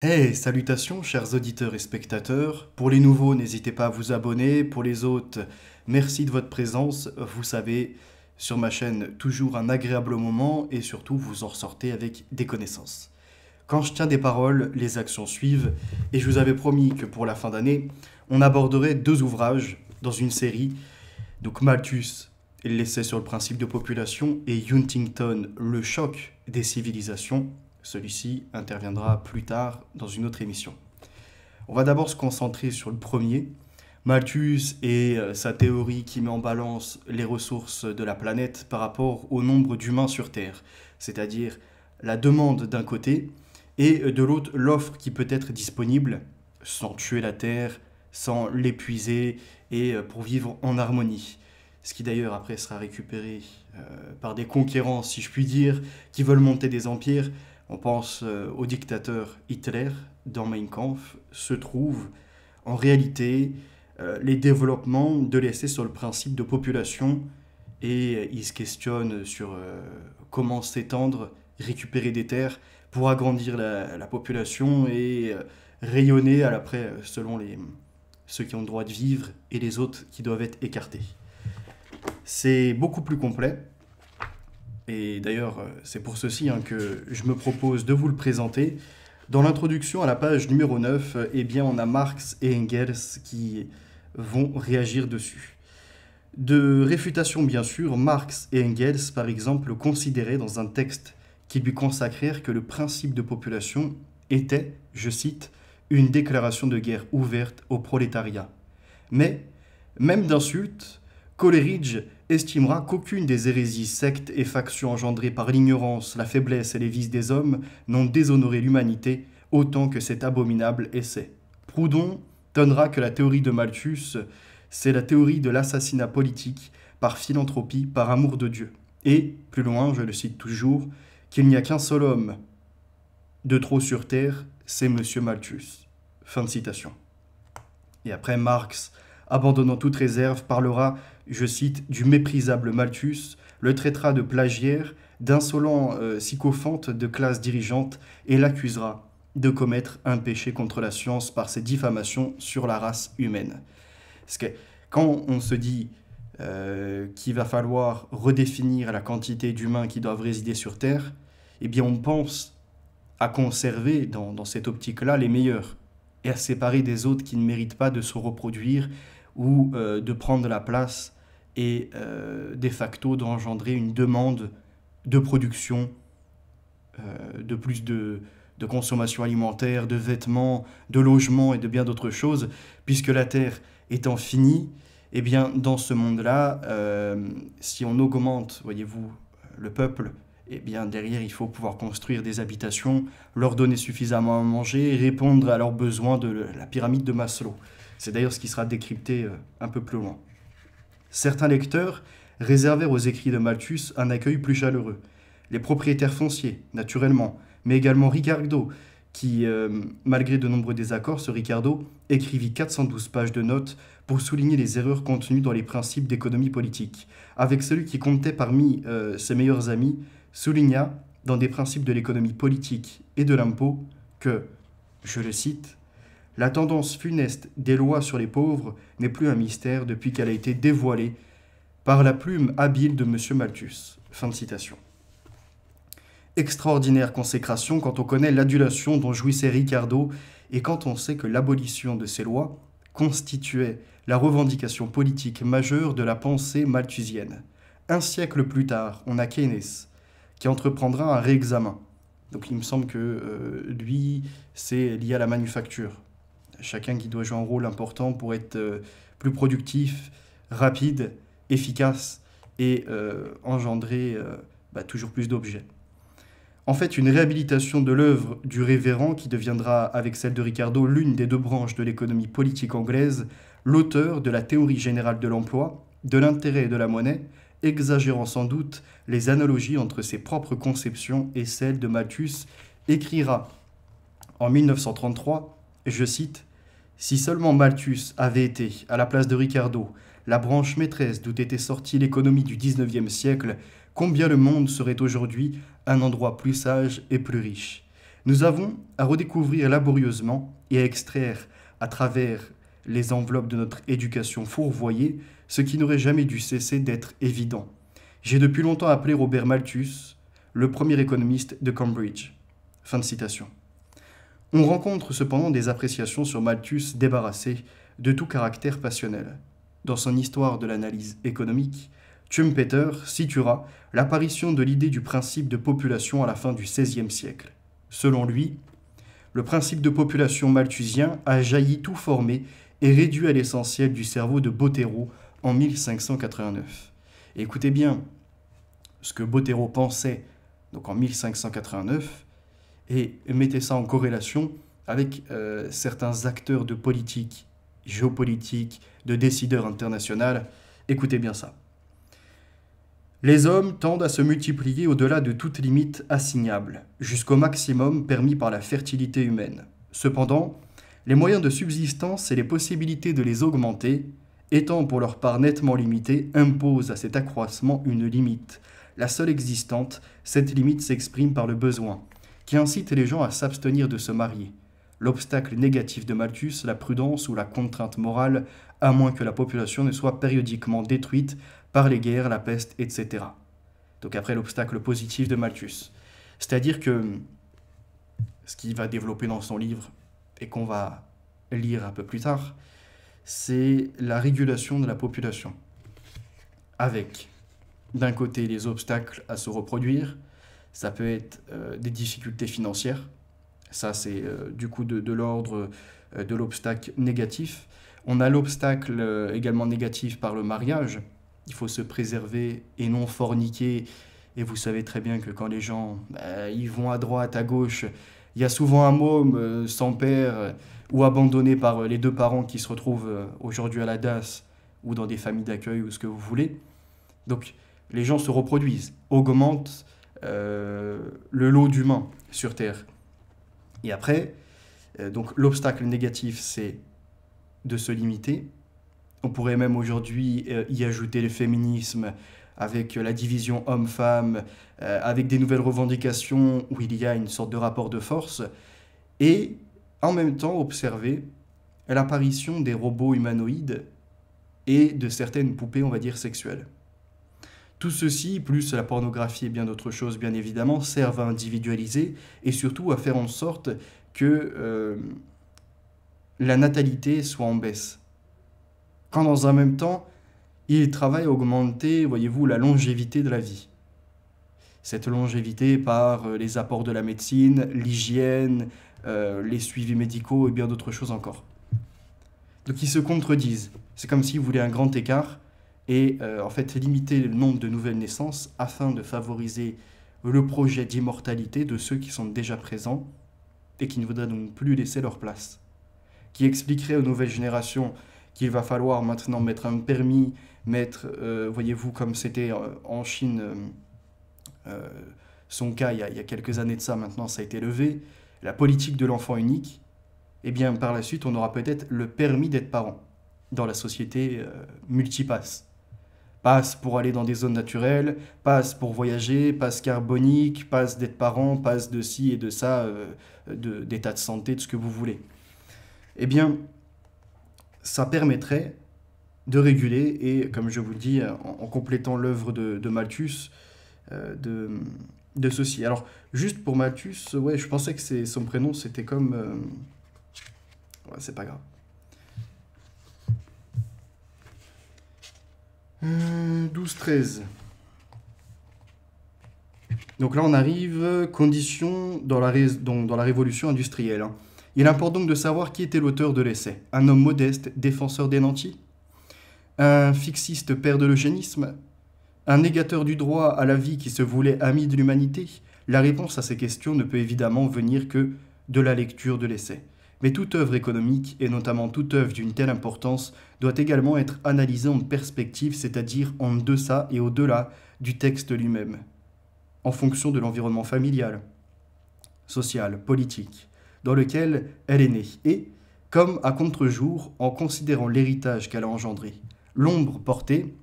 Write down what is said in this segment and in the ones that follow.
Hey, salutations chers auditeurs et spectateurs. Pour les nouveaux, n'hésitez pas à vous abonner. Pour les autres, merci de votre présence. Vous savez, sur ma chaîne, toujours un agréable moment et surtout vous en ressortez avec des connaissances. Quand je tiens des paroles, les actions suivent et je vous avais promis que pour la fin d'année, on aborderait deux ouvrages dans une série. Donc Malthus et l'essai sur le principe de population et Huntington, le choc des civilisations. Celui-ci interviendra plus tard dans une autre émission. On va d'abord se concentrer sur le premier, Malthus et sa théorie qui met en balance les ressources de la planète par rapport au nombre d'humains sur Terre, c'est-à-dire la demande d'un côté et de l'autre l'offre qui peut être disponible sans tuer la Terre, sans l'épuiser et pour vivre en harmonie. Ce qui d'ailleurs après sera récupéré par des conquérants, si je puis dire, qui veulent monter des empires. On pense au dictateur Hitler dans Mein Kampf, se trouvent en réalité les développements de l'essai sur le principe de population et il se questionne sur comment s'étendre, récupérer des terres pour agrandir la population et rayonner à l'après selon ceux qui ont le droit de vivre et les autres qui doivent être écartés. C'est beaucoup plus complet. Et d'ailleurs, c'est pour ceci que je me propose de vous le présenter. Dans l'introduction à la page numéro 9, eh bien, on a Marx et Engels qui vont réagir dessus. De réfutation, bien sûr, Marx et Engels, par exemple, considéraient dans un texte qui lui consacrèrent que le principe de population était, je cite, une déclaration de guerre ouverte au prolétariat. Mais, même d'insultes, Coleridge estimera qu'aucune des hérésies, sectes et factions engendrées par l'ignorance, la faiblesse et les vices des hommes n'ont déshonoré l'humanité autant que cet abominable essai. Proudhon donnera que la théorie de Malthus, c'est la théorie de l'assassinat politique par philanthropie, par amour de Dieu. Et, plus loin, je le cite toujours, qu'il n'y a qu'un seul homme de trop sur terre, c'est Monsieur Malthus. Fin de citation. Et après, Marx, abandonnant toute réserve, parlera, je cite, du méprisable Malthus, le traitera de plagiaire, d'insolent sycophante de classe dirigeante et l'accusera de commettre un péché contre la science par ses diffamations sur la race humaine. Parce que quand on se dit qu'il va falloir redéfinir la quantité d'humains qui doivent résider sur Terre, eh bien on pense à conserver dans cette optique-là les meilleurs et à séparer des autres qui ne méritent pas de se reproduire ou de prendre la place et de facto d'engendrer une demande de production, de plus de consommation alimentaire, de vêtements, de logements et de bien d'autres choses, puisque la Terre étant finie, eh bien dans ce monde-là, si on augmente, voyez-vous, le peuple, eh bien derrière il faut pouvoir construire des habitations, leur donner suffisamment à manger et répondre à leurs besoins de la pyramide de Maslow. C'est d'ailleurs ce qui sera décrypté un peu plus loin. Certains lecteurs réservèrent aux écrits de Malthus un accueil plus chaleureux. Les propriétaires fonciers, naturellement, mais également Ricardo, qui, malgré de nombreux désaccords, ce Ricardo écrivit 412 pages de notes pour souligner les erreurs contenues dans les principes d'économie politique. Avec celui qui comptait parmi ses meilleurs amis, souligna, dans des principes de l'économie politique et de l'impôt, que, je le cite, la tendance funeste des lois sur les pauvres n'est plus un mystère depuis qu'elle a été dévoilée par la plume habile de M. Malthus. Fin de citation. Extraordinaire consécration quand on connaît l'adulation dont jouissait Ricardo et quand on sait que l'abolition de ces lois constituait la revendication politique majeure de la pensée malthusienne. Un siècle plus tard, on a Keynes qui entreprendra un réexamen. Donc il me semble que lui, c'est lié à la manufacture. Chacun qui doit jouer un rôle important pour être plus productif, rapide, efficace et engendrer toujours plus d'objets. En fait, une réhabilitation de l'œuvre du révérend qui deviendra, avec celle de Ricardo, l'une des deux branches de l'économie politique anglaise, l'auteur de la théorie générale de l'emploi, de l'intérêt et de la monnaie, exagérant sans doute les analogies entre ses propres conceptions et celles de Malthus, écrira en 1933, je cite, « Si seulement Malthus avait été, à la place de Ricardo, la branche maîtresse d'où était sortie l'économie du XIXe siècle, combien le monde serait aujourd'hui un endroit plus sage et plus riche. Nous avons à redécouvrir laborieusement et à extraire à travers les enveloppes de notre éducation fourvoyée ce qui n'aurait jamais dû cesser d'être évident. J'ai depuis longtemps appelé Robert Malthus le premier économiste de Cambridge. Fin de citation. On rencontre cependant des appréciations sur Malthus débarrassées de tout caractère passionnel. Dans son histoire de l'analyse économique, Schumpeter situera l'apparition de l'idée du principe de population à la fin du XVIe siècle. Selon lui, le principe de population malthusien a jailli tout formé et réduit à l'essentiel du cerveau de Botero en 1589. Et écoutez bien ce que Botero pensait donc en 1589 et mettez ça en corrélation avec certains acteurs de politique, géopolitique, de décideurs internationaux. Écoutez bien ça. Les hommes tendent à se multiplier au-delà de toute limite assignable, jusqu'au maximum permis par la fertilité humaine. Cependant, les moyens de subsistance et les possibilités de les augmenter, étant pour leur part nettement limitées, imposent à cet accroissement une limite. La seule existante, cette limite s'exprime par le besoin, qui incite les gens à s'abstenir de se marier. L'obstacle négatif de Malthus, la prudence ou la contrainte morale, à moins que la population ne soit périodiquement détruite par les guerres, la peste, etc. Donc après l'obstacle positif de Malthus. C'est-à-dire que ce qu'il va développer dans son livre, et qu'on va lire un peu plus tard, c'est la régulation de la population. Avec, d'un côté, les obstacles à se reproduire, ça peut être des difficultés financières, ça c'est du coup de l'ordre de l'obstacle négatif. On a l'obstacle également négatif par le mariage. Il faut se préserver et non forniquer. Et vous savez très bien que quand les gens ils vont à droite, à gauche, il y a souvent un môme sans père ou abandonné par les deux parents qui se retrouvent aujourd'hui à la DAS ou dans des familles d'accueil ou ce que vous voulez. Donc les gens se reproduisent, augmentent le lot d'humains sur Terre. Et après, donc l'obstacle négatif, c'est de se limiter. On pourrait même aujourd'hui y ajouter le féminisme avec la division homme-femme, avec des nouvelles revendications où il y a une sorte de rapport de force, et en même temps observer l'apparition des robots humanoïdes et de certaines poupées, on va dire, sexuelles. Tout ceci, plus la pornographie et bien d'autres choses, bien évidemment, servent à individualiser et surtout à faire en sorte que la natalité soit en baisse. Quand dans un même temps, il travaille à augmenter, voyez-vous, la longévité de la vie. Cette longévité par les apports de la médecine, l'hygiène, les suivis médicaux et bien d'autres choses encore. Donc ils se contredisent. C'est comme s'ils voulaient un grand écart et en fait limiter le nombre de nouvelles naissances afin de favoriser le projet d'immortalité de ceux qui sont déjà présents et qui ne voudraient donc plus laisser leur place. Qui expliquerait aux nouvelles générations qu'il va falloir maintenant mettre un permis, voyez-vous, comme c'était en Chine, son cas il y a quelques années de ça, maintenant ça a été levé, la politique de l'enfant unique, et bien par la suite on aura peut-être le permis d'être parent dans la société multipass. Passe pour aller dans des zones naturelles, passe pour voyager, passe carbonique, passe d'être parent, passe de ci et de ça, d'état de santé, de ce que vous voulez. Eh bien, ça permettrait de réguler, et comme je vous le dis, en complétant l'œuvre de Malthus, de ceci. Alors, juste pour Malthus, ouais, je pensais que son prénom, c'était comme... ouais, c'est pas grave. 12-13. Donc là, on arrive, conditions dans la révolution industrielle. Hein. Il importe donc de savoir qui était l'auteur de l'essai. Un homme modeste, défenseur des nantis? Un fixiste père de l'eugénisme? Un négateur du droit à la vie qui se voulait ami de l'humanité? La réponse à ces questions ne peut évidemment venir que de la lecture de l'essai. Mais toute œuvre économique, et notamment toute œuvre d'une telle importance, doit également être analysée en perspective, c'est-à-dire en deçà et au-delà du texte lui-même, en fonction de l'environnement familial, social, politique, dans lequel elle est née, et, comme à contre-jour, en considérant l'héritage qu'elle a engendré. L'ombre portée,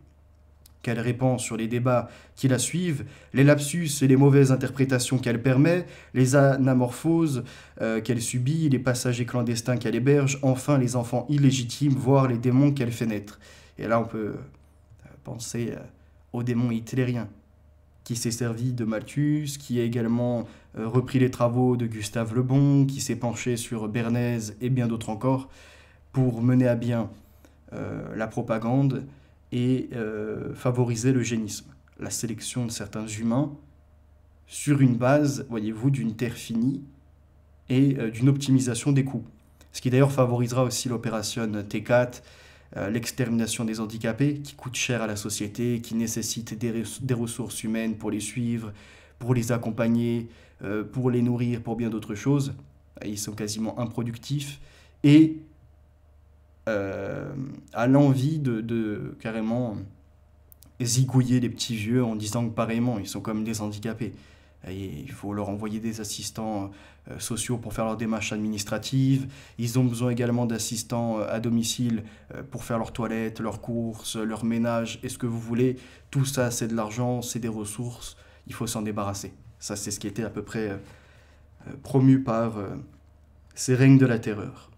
qu'elle répand sur les débats qui la suivent, les lapsus et les mauvaises interprétations qu'elle permet, les anamorphoses qu'elle subit, les passagers clandestins qu'elle héberge, enfin les enfants illégitimes, voire les démons qu'elle fait naître. Et là, on peut penser au démon hitlérien, qui s'est servi de Malthus, qui a également repris les travaux de Gustave Le Bon, qui s'est penché sur Bernays et bien d'autres encore, pour mener à bien la propagande et favoriser l'eugénisme, la sélection de certains humains sur une base, voyez-vous, d'une terre finie et d'une optimisation des coûts. Ce qui d'ailleurs favorisera aussi l'opération T4, l'extermination des handicapés, qui coûte cher à la société, qui nécessite des ressources humaines pour les suivre, pour les accompagner, pour les nourrir, pour bien d'autres choses. Ils sont quasiment improductifs et à l'envie de carrément zigouiller les petits vieux en disant que pareillement, ils sont comme des handicapés. Et il faut leur envoyer des assistants sociaux pour faire leurs démarches administratives. Ils ont besoin également d'assistants à domicile pour faire leurs toilettes, leurs courses, leur ménage, et ce que vous voulez. Tout ça, c'est de l'argent, c'est des ressources. Il faut s'en débarrasser. Ça, c'est ce qui était à peu près promu par ces règnes de la terreur.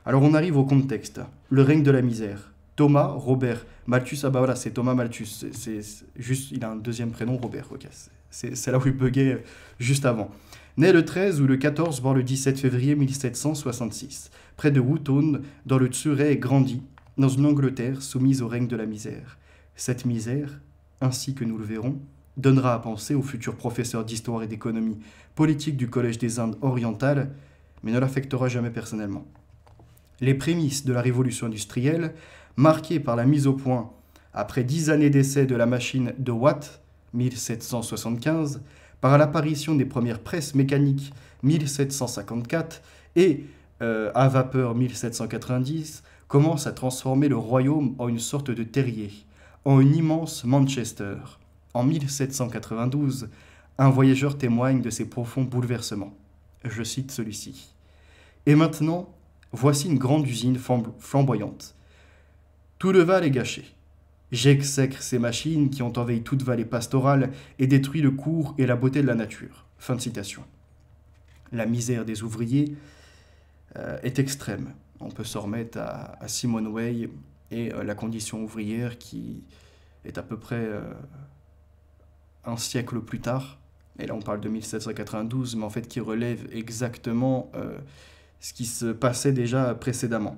Alors, on arrive au contexte. Le règne de la misère. Thomas Robert Malthus. Ah bah voilà, c'est Thomas Malthus. C'est juste, il a un deuxième prénom, Robert. Ok, c'est là où il buguait juste avant. Né le 13 ou le 14, voire le 17 février 1766, près de Wootton, dans le Surrey, et grandit dans une Angleterre soumise au règne de la misère. Cette misère, ainsi que nous le verrons, donnera à penser au futur professeur d'histoire et d'économie politique du Collège des Indes orientales, mais ne l'affectera jamais personnellement. Les prémices de la révolution industrielle, marquées par la mise au point, après 10 années d'essai de la machine de Watt, 1775, par l'apparition des premières presses mécaniques, 1754, et à vapeur, 1790, commencent à transformer le royaume en une sorte de terrier, en un immense Manchester. En 1792, un voyageur témoigne de ces profonds bouleversements. Je cite celui-ci. « Et maintenant, voici une grande usine flamboyante. Tout le Val est gâché. J'exècre ces machines qui ont envahi toute vallée pastorale et détruit le cours et la beauté de la nature. » Fin de citation. La misère des ouvriers est extrême. On peut s'en remettre à Simone Weil et la condition ouvrière qui est à peu près un siècle plus tard. Et là, on parle de 1792, mais en fait qui relève exactement ce qui se passait déjà précédemment.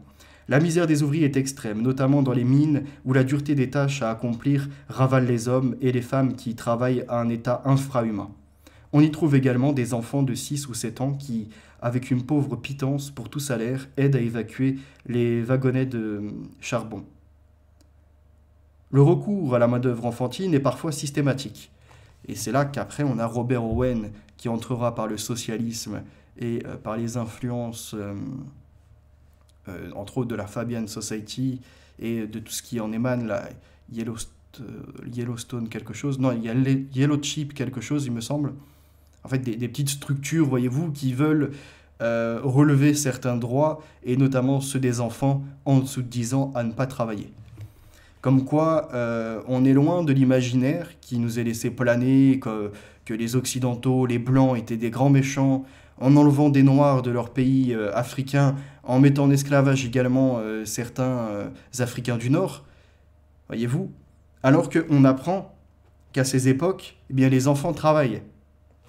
La misère des ouvriers est extrême, notamment dans les mines où la dureté des tâches à accomplir ravale les hommes et les femmes qui y travaillent à un état infrahumain. On y trouve également des enfants de 6 ou 7 ans qui, avec une pauvre pitance pour tout salaire, aident à évacuer les wagonnets de charbon. Le recours à la main-d'œuvre enfantine est parfois systématique. Et c'est là qu'après on a Robert Owen qui entrera par le socialisme et par les influences entre autres de la Fabian Society et de tout ce qui en émane, la Yellowstone quelque chose, non, il y a Yellow Chip quelque chose, il me semble. En fait, des petites structures, voyez-vous, qui veulent relever certains droits, et notamment ceux des enfants en dessous de 10 ans à ne pas travailler. Comme quoi, on est loin de l'imaginaire qui nous est laissé planer, que les Occidentaux, les Blancs étaient des grands méchants, en enlevant des Noirs de leur pays africain, en mettant en esclavage également certains Africains du Nord, voyez-vous, alors qu'on apprend qu'à ces époques, eh bien, les enfants travaillent.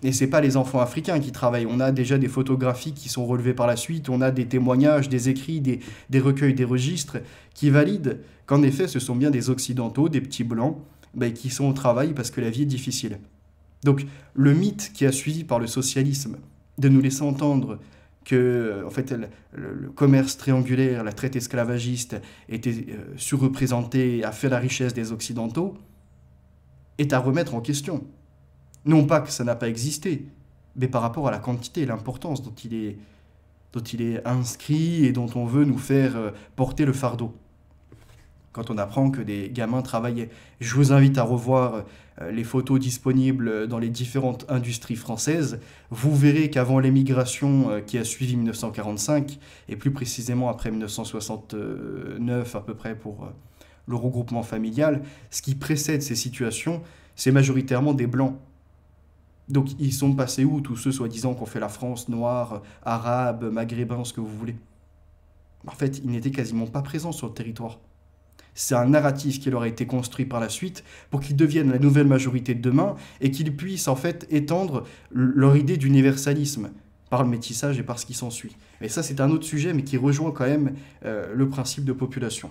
Et ce n'est pas les enfants africains qui travaillent. On a déjà des photographies qui sont relevées par la suite, on a des témoignages, des écrits, des recueils, des registres qui valident qu'en effet, ce sont bien des Occidentaux, des petits Blancs, qui sont au travail parce que la vie est difficile. Donc, le mythe qui a suivi par le socialisme, de nous laisser entendre que en fait, le commerce triangulaire, la traite esclavagiste était surreprésentée, a fait la richesse des Occidentaux, est à remettre en question. Non pas que ça n'a pas existé, mais par rapport à la quantité et l'importance dont il est inscrit et dont on veut nous faire porter le fardeau. Quand on apprend que des gamins travaillaient. Je vous invite à revoir les photos disponibles dans les différentes industries françaises. Vous verrez qu'avant l'émigration qui a suivi 1945, et plus précisément après 1969 à peu près pour le regroupement familial, ce qui précède ces situations, c'est majoritairement des Blancs. Donc ils sont passés où, tous ceux soi-disant qu'on fait la France, noirs, arabes, maghrébins, ce que vous voulez? En fait, ils n'étaient quasiment pas présents sur le territoire. C'est un narratif qui leur a été construit par la suite pour qu'ils deviennent la nouvelle majorité de demain et qu'ils puissent en fait étendre leur idée d'universalisme par le métissage et par ce qui s'ensuit. Mais ça, c'est un autre sujet, mais qui rejoint quand même le principe de population.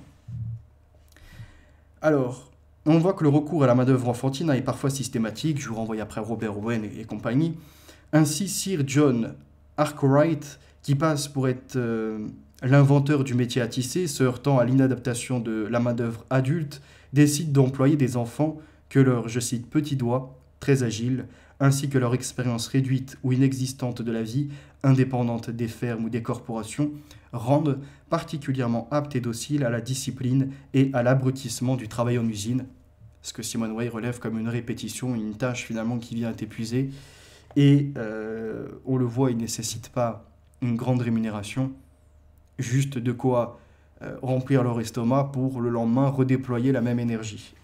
Alors, on voit que le recours à la main-d'œuvre enfantine est parfois systématique. Je vous renvoie après Robert Owen et compagnie. Ainsi, Sir John Arkwright, qui passe pour être l'inventeur du métier à tisser, se heurtant à l'inadaptation de la main-d'œuvre adulte, décide d'employer des enfants que leurs, je cite, petits doigts, très agiles, ainsi que leur expérience réduite ou inexistante de la vie, indépendante des fermes ou des corporations, rendent particulièrement aptes et dociles à la discipline et à l'abrutissement du travail en usine, ce que Simone Weil relève comme une répétition, une tâche finalement qui vient à épuiser, et on le voit, il ne nécessite pas une grande rémunération, juste de quoi remplir leur estomac pour le lendemain redéployer la même énergie.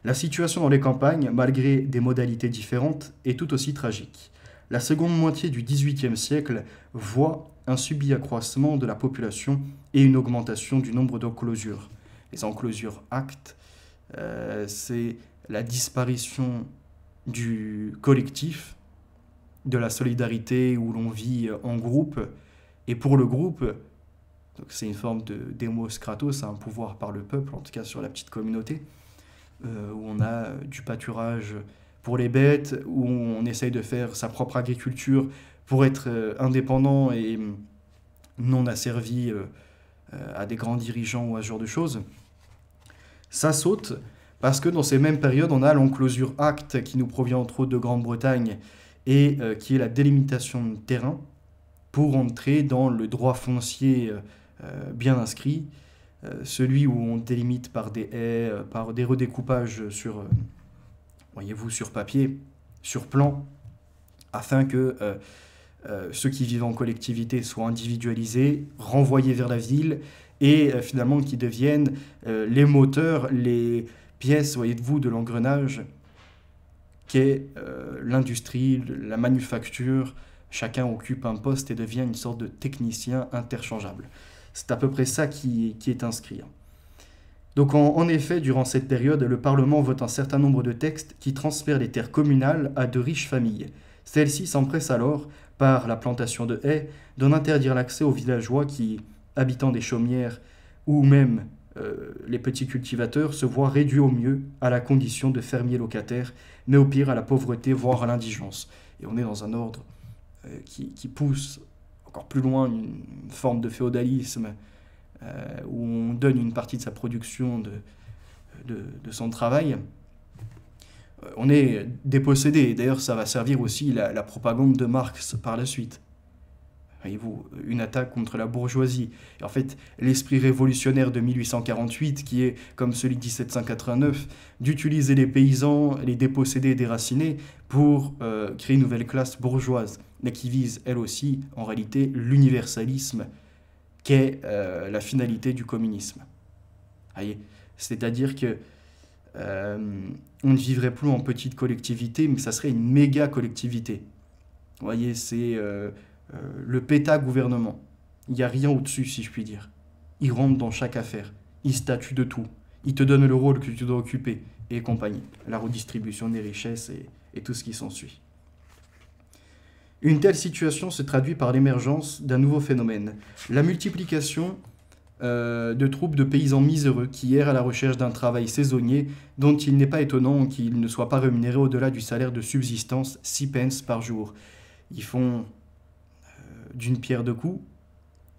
La situation dans les campagnes, malgré des modalités différentes, est tout aussi tragique. La seconde moitié du XVIIIe siècle voit un subit accroissement de la population et une augmentation du nombre d'enclosures. Les enclosures actes, c'est la disparition du collectif, de la solidarité où l'on vit en groupe, et pour le groupe, c'est une forme de démos kratos, un pouvoir par le peuple, en tout cas sur la petite communauté, où on a du pâturage pour les bêtes, où on essaye de faire sa propre agriculture pour être indépendant et non asservi à des grands dirigeants ou à ce genre de choses. Ça saute parce que dans ces mêmes périodes, on a l'enclosure acte qui nous provient entre autres de Grande-Bretagne et qui est la délimitation de terrain pour entrer dans le droit foncier bien inscrit, celui où on délimite par des haies, par des redécoupages sur, voyez-vous, sur papier, sur plan, afin que ceux qui vivent en collectivité soient individualisés, renvoyés vers la ville, et finalement qui deviennent les moteurs, les pièces, voyez-vous, de l'engrenage qu'est l'industrie, la manufacture. Chacun occupe un poste et devient une sorte de technicien interchangeable. C'est à peu près ça qui est inscrit. Donc en effet, durant cette période, le Parlement vote un certain nombre de textes qui transfèrent les terres communales à de riches familles. Celles-ci s'empressent alors, par la plantation de haies, d'en interdire l'accès aux villageois qui, habitant des chaumières, ou même les petits cultivateurs, se voient réduits au mieux à la condition de fermiers locataires, mais au pire à la pauvreté, voire à l'indigence. Et on est dans un ordre qui pousse encore plus loin une forme de féodalisme où on donne une partie de sa production de son travail. On est dépossédé. D'ailleurs, ça va servir aussi la propagande de Marx par la suite. Voyez-vous, une attaque contre la bourgeoisie. Et en fait, l'esprit révolutionnaire de 1848, qui est, comme celui de 1789, d'utiliser les paysans, les dépossédés et déracinés pour créer une nouvelle classe bourgeoise, mais qui vise, elle aussi, en réalité, l'universalisme, qu'est la finalité du communisme. Voyez, c'est-à-dire que on ne vivrait plus en petite collectivité, mais ça serait une méga collectivité. Vous voyez, c'est le péta-gouvernement. Il n'y a rien au-dessus, si je puis dire. Il rentre dans chaque affaire. Il statue de tout. Il te donne le rôle que tu dois occuper, et compagnie. La redistribution des richesses et tout ce qui s'ensuit. Une telle situation se traduit par l'émergence d'un nouveau phénomène, la multiplication de troupes de paysans miséreux qui errent à la recherche d'un travail saisonnier dont il n'est pas étonnant qu'ils ne soient pas rémunérés au-delà du salaire de subsistance 6 pence par jour. Ils font d'une pierre deux coups,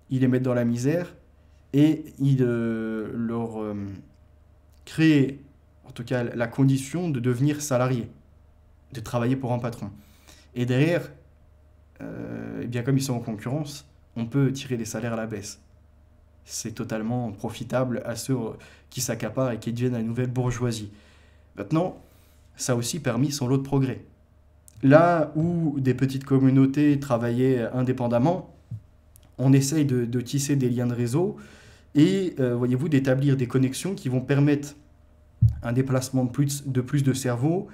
ils les mettent dans la misère et ils leur créent en tout cas la condition de devenir salariés, de travailler pour un patron. Et derrière, et bien comme ils sont en concurrence, on peut tirer les salaires à la baisse. C'est totalement profitable à ceux qui s'accaparent et qui deviennent la nouvelle bourgeoisie. Maintenant, ça a aussi permis son lot de progrès. Là où des petites communautés travaillaient indépendamment, on essaye de tisser des liens de réseau et, voyez-vous, d'établir des connexions qui vont permettre un déplacement de plus de cerveau,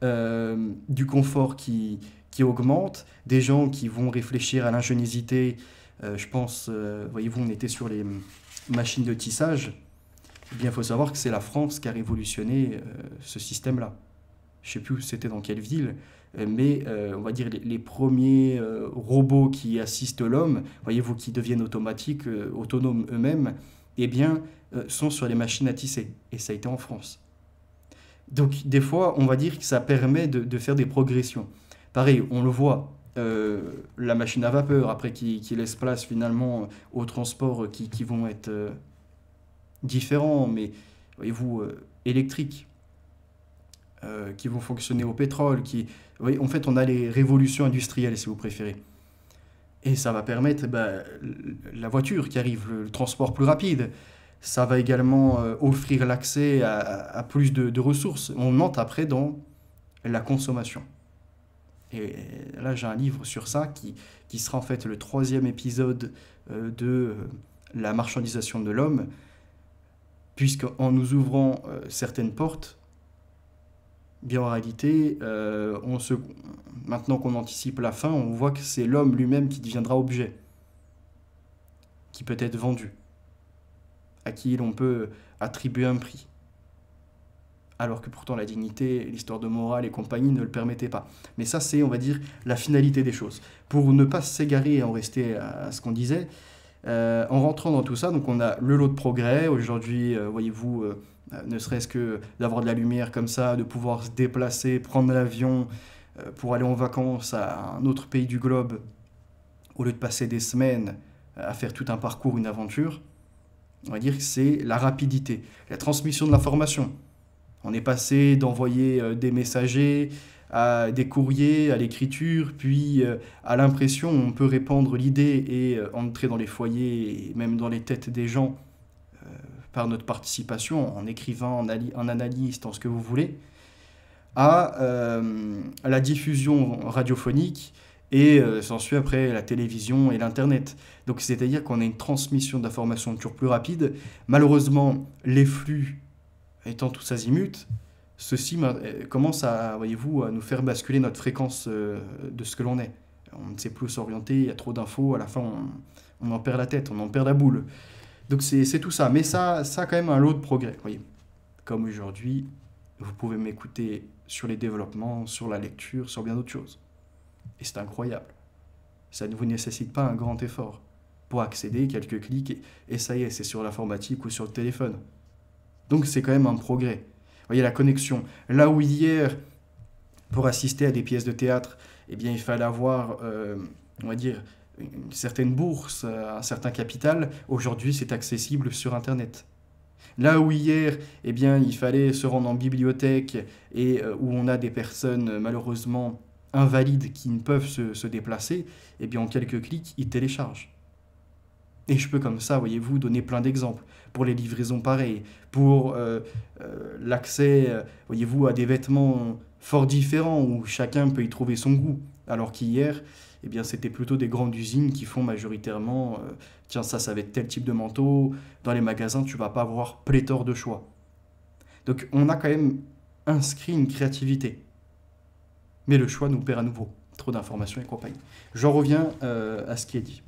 du confort qui augmente, des gens qui vont réfléchir à l'ingéniosité. Je pense, voyez-vous, on était sur les machines de tissage. Eh bien, il faut savoir que c'est la France qui a révolutionné ce système-là. Je ne sais plus c'était dans quelle ville, mais on va dire les premiers robots qui assistent l'homme, voyez-vous, qui deviennent automatiques, autonomes eux-mêmes, eh bien, sont sur les machines à tisser. Et ça a été en France. Donc, des fois, on va dire que ça permet de faire des progressions. Pareil, on le voit, la machine à vapeur, après, qui laisse place finalement aux transports qui vont être différents, mais voyez-vous, électriques, qui vont fonctionner au pétrole. Oui, en fait, on a les révolutions industrielles, si vous préférez. Et ça va permettre la voiture qui arrive, le transport plus rapide. Ça va également offrir l'accès à plus de ressources. On entre après dans la consommation. Et là, j'ai un livre sur ça qui sera en fait le 3e épisode de la marchandisation de l'homme, puisqu'en nous ouvrant certaines portes, bien en réalité, maintenant qu'on anticipe la fin, on voit que c'est l'homme lui-même qui deviendra objet, qui peut être vendu, à qui l'on peut attribuer un prix. Alors que pourtant la dignité, l'histoire de morale et compagnie ne le permettaient pas. Mais ça, c'est, on va dire, la finalité des choses. Pour ne pas s'égarer et en rester à ce qu'on disait, en rentrant dans tout ça, donc on a le lot de progrès. Aujourd'hui, voyez-vous, ne serait-ce que d'avoir de la lumière comme ça, de pouvoir se déplacer, prendre l'avion pour aller en vacances à un autre pays du globe, au lieu de passer des semaines à faire tout un parcours, une aventure, on va dire que c'est la rapidité, la transmission de l'information. On est passé d'envoyer des messagers à des courriers, à l'écriture, puis à l'impression. On peut répandre l'idée et entrer dans les foyers et même dans les têtes des gens par notre participation, en écrivant, en analyste, en ce que vous voulez, à la diffusion radiophonique et s'ensuit après la télévision et l'Internet. Donc c'est-à-dire qu'on a une transmission d'informations toujours plus rapide. Malheureusement, les flux étant tous azimuts, ceci commence à, voyez-vous, à nous faire basculer notre fréquence de ce que l'on est. On ne sait plus s'orienter, il y a trop d'infos, à la fin on en perd la tête, on en perd la boule. Donc c'est tout ça, mais ça a quand même un lot de progrès, voyez. Comme aujourd'hui, vous pouvez m'écouter sur les développements, sur la lecture, sur bien d'autres choses. Et c'est incroyable. Ça ne vous nécessite pas un grand effort. Pour accéder, quelques clics, et ça y est, c'est sur l'informatique ou sur le téléphone. Donc c'est quand même un progrès. Vous voyez la connexion. Là où hier, pour assister à des pièces de théâtre, eh bien, il fallait avoir, on va dire, une certaine bourse, un certain capital, aujourd'hui c'est accessible sur Internet. Là où hier, eh bien, il fallait se rendre en bibliothèque et où on a des personnes malheureusement invalides qui ne peuvent se déplacer, eh bien en quelques clics, ils téléchargent. Et je peux comme ça, voyez-vous, donner plein d'exemples. Pour les livraisons pareilles, pour l'accès, voyez-vous, à des vêtements fort différents où chacun peut y trouver son goût. Alors qu'hier, eh bien, c'était plutôt des grandes usines qui font majoritairement, tiens, ça va être tel type de manteau. Dans les magasins, tu vas pas avoir pléthore de choix. Donc on a quand même inscrit une créativité. Mais le choix nous perd à nouveau. Trop d'informations et compagnie. J'en reviens à ce qui est dit.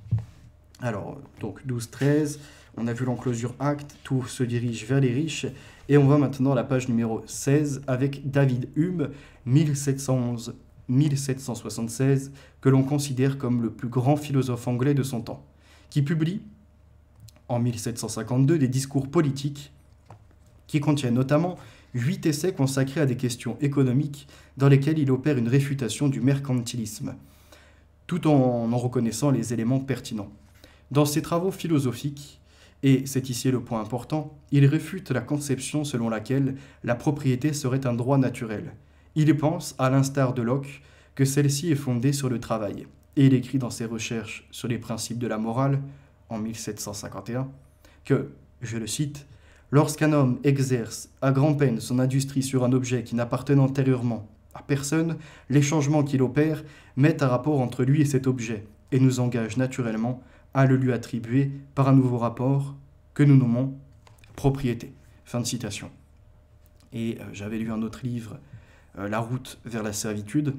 Alors, donc 12-13, on a vu l'enclosure acte, tout se dirige vers les riches, et on va maintenant à la page numéro 16 avec David Hume, 1711-1776, que l'on considère comme le plus grand philosophe anglais de son temps, qui publie en 1752 des discours politiques qui contiennent notamment 8 essais consacrés à des questions économiques dans lesquels il opère une réfutation du mercantilisme, tout en reconnaissant les éléments pertinents. Dans ses travaux philosophiques, et c'est ici le point important, il réfute la conception selon laquelle la propriété serait un droit naturel. Il pense, à l'instar de Locke, que celle-ci est fondée sur le travail, et il écrit dans ses recherches sur les principes de la morale, en 1751, que, je le cite, « Lorsqu'un homme exerce à grand-peine son industrie sur un objet qui n'appartenait antérieurement à personne, les changements qu'il opère mettent un rapport entre lui et cet objet, et nous engagent naturellement à le lui attribuer par un nouveau rapport que nous nommons propriété. Fin de citation. Et j'avais lu un autre livre, La route vers la servitude,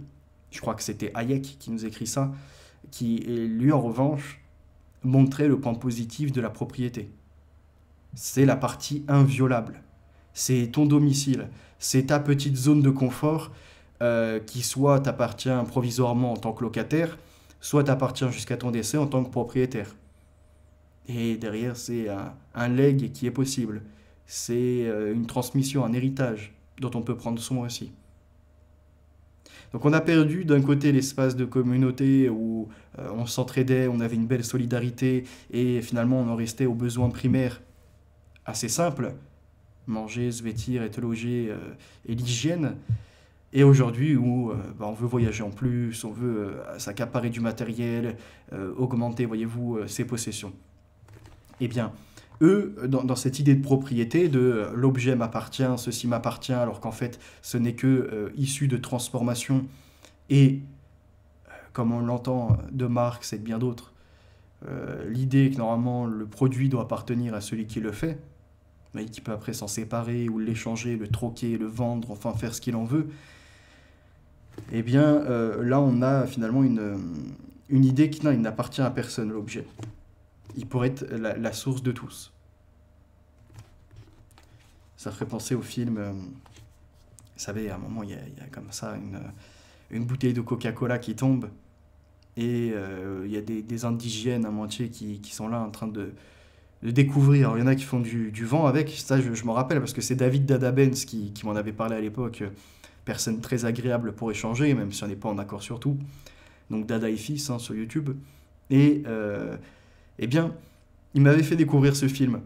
je crois que c'était Hayek qui nous écrit ça, qui, lui, en revanche, montrait le point positif de la propriété. C'est la partie inviolable. C'est ton domicile. C'est ta petite zone de confort qui soit t'appartient provisoirement en tant que locataire, soit t'appartient jusqu'à ton décès en tant que propriétaire. Et derrière, c'est un legs qui est possible. C'est une transmission, un héritage dont on peut prendre soin aussi. Donc on a perdu d'un côté l'espace de communauté où on s'entraidait, on avait une belle solidarité et finalement on en restait aux besoins primaires assez simples, manger, se vêtir, être logé et l'hygiène. Et aujourd'hui où on veut voyager en plus, on veut s'accaparer du matériel, augmenter, voyez-vous, ses possessions. Eh bien, eux, dans cette idée de propriété, de l'objet m'appartient, ceci m'appartient, alors qu'en fait, ce n'est que issu de transformation et, comme on l'entend de Marx et de bien d'autres, l'idée que normalement le produit doit appartenir à celui qui le fait, mais qui peut après s'en séparer ou l'échanger, le troquer, le vendre, enfin faire ce qu'il en veut, eh bien là on a finalement une idée qui il n'appartient à personne, l'objet. Il pourrait être la source de tous. Ça ferait penser au film, vous savez, à un moment, il y a comme ça une bouteille de Coca-Cola qui tombe, et il y a des indigènes à moitié qui sont là en train de découvrir. Alors, il y en a qui font du vent avec, ça je m'en rappelle, parce que c'est David Dada-Benz qui m'en avait parlé à l'époque, personne très agréable pour échanger, même si on n'est pas en accord sur tout. Donc Dada et Fils sur YouTube. Et eh bien, il m'avait fait découvrir ce film,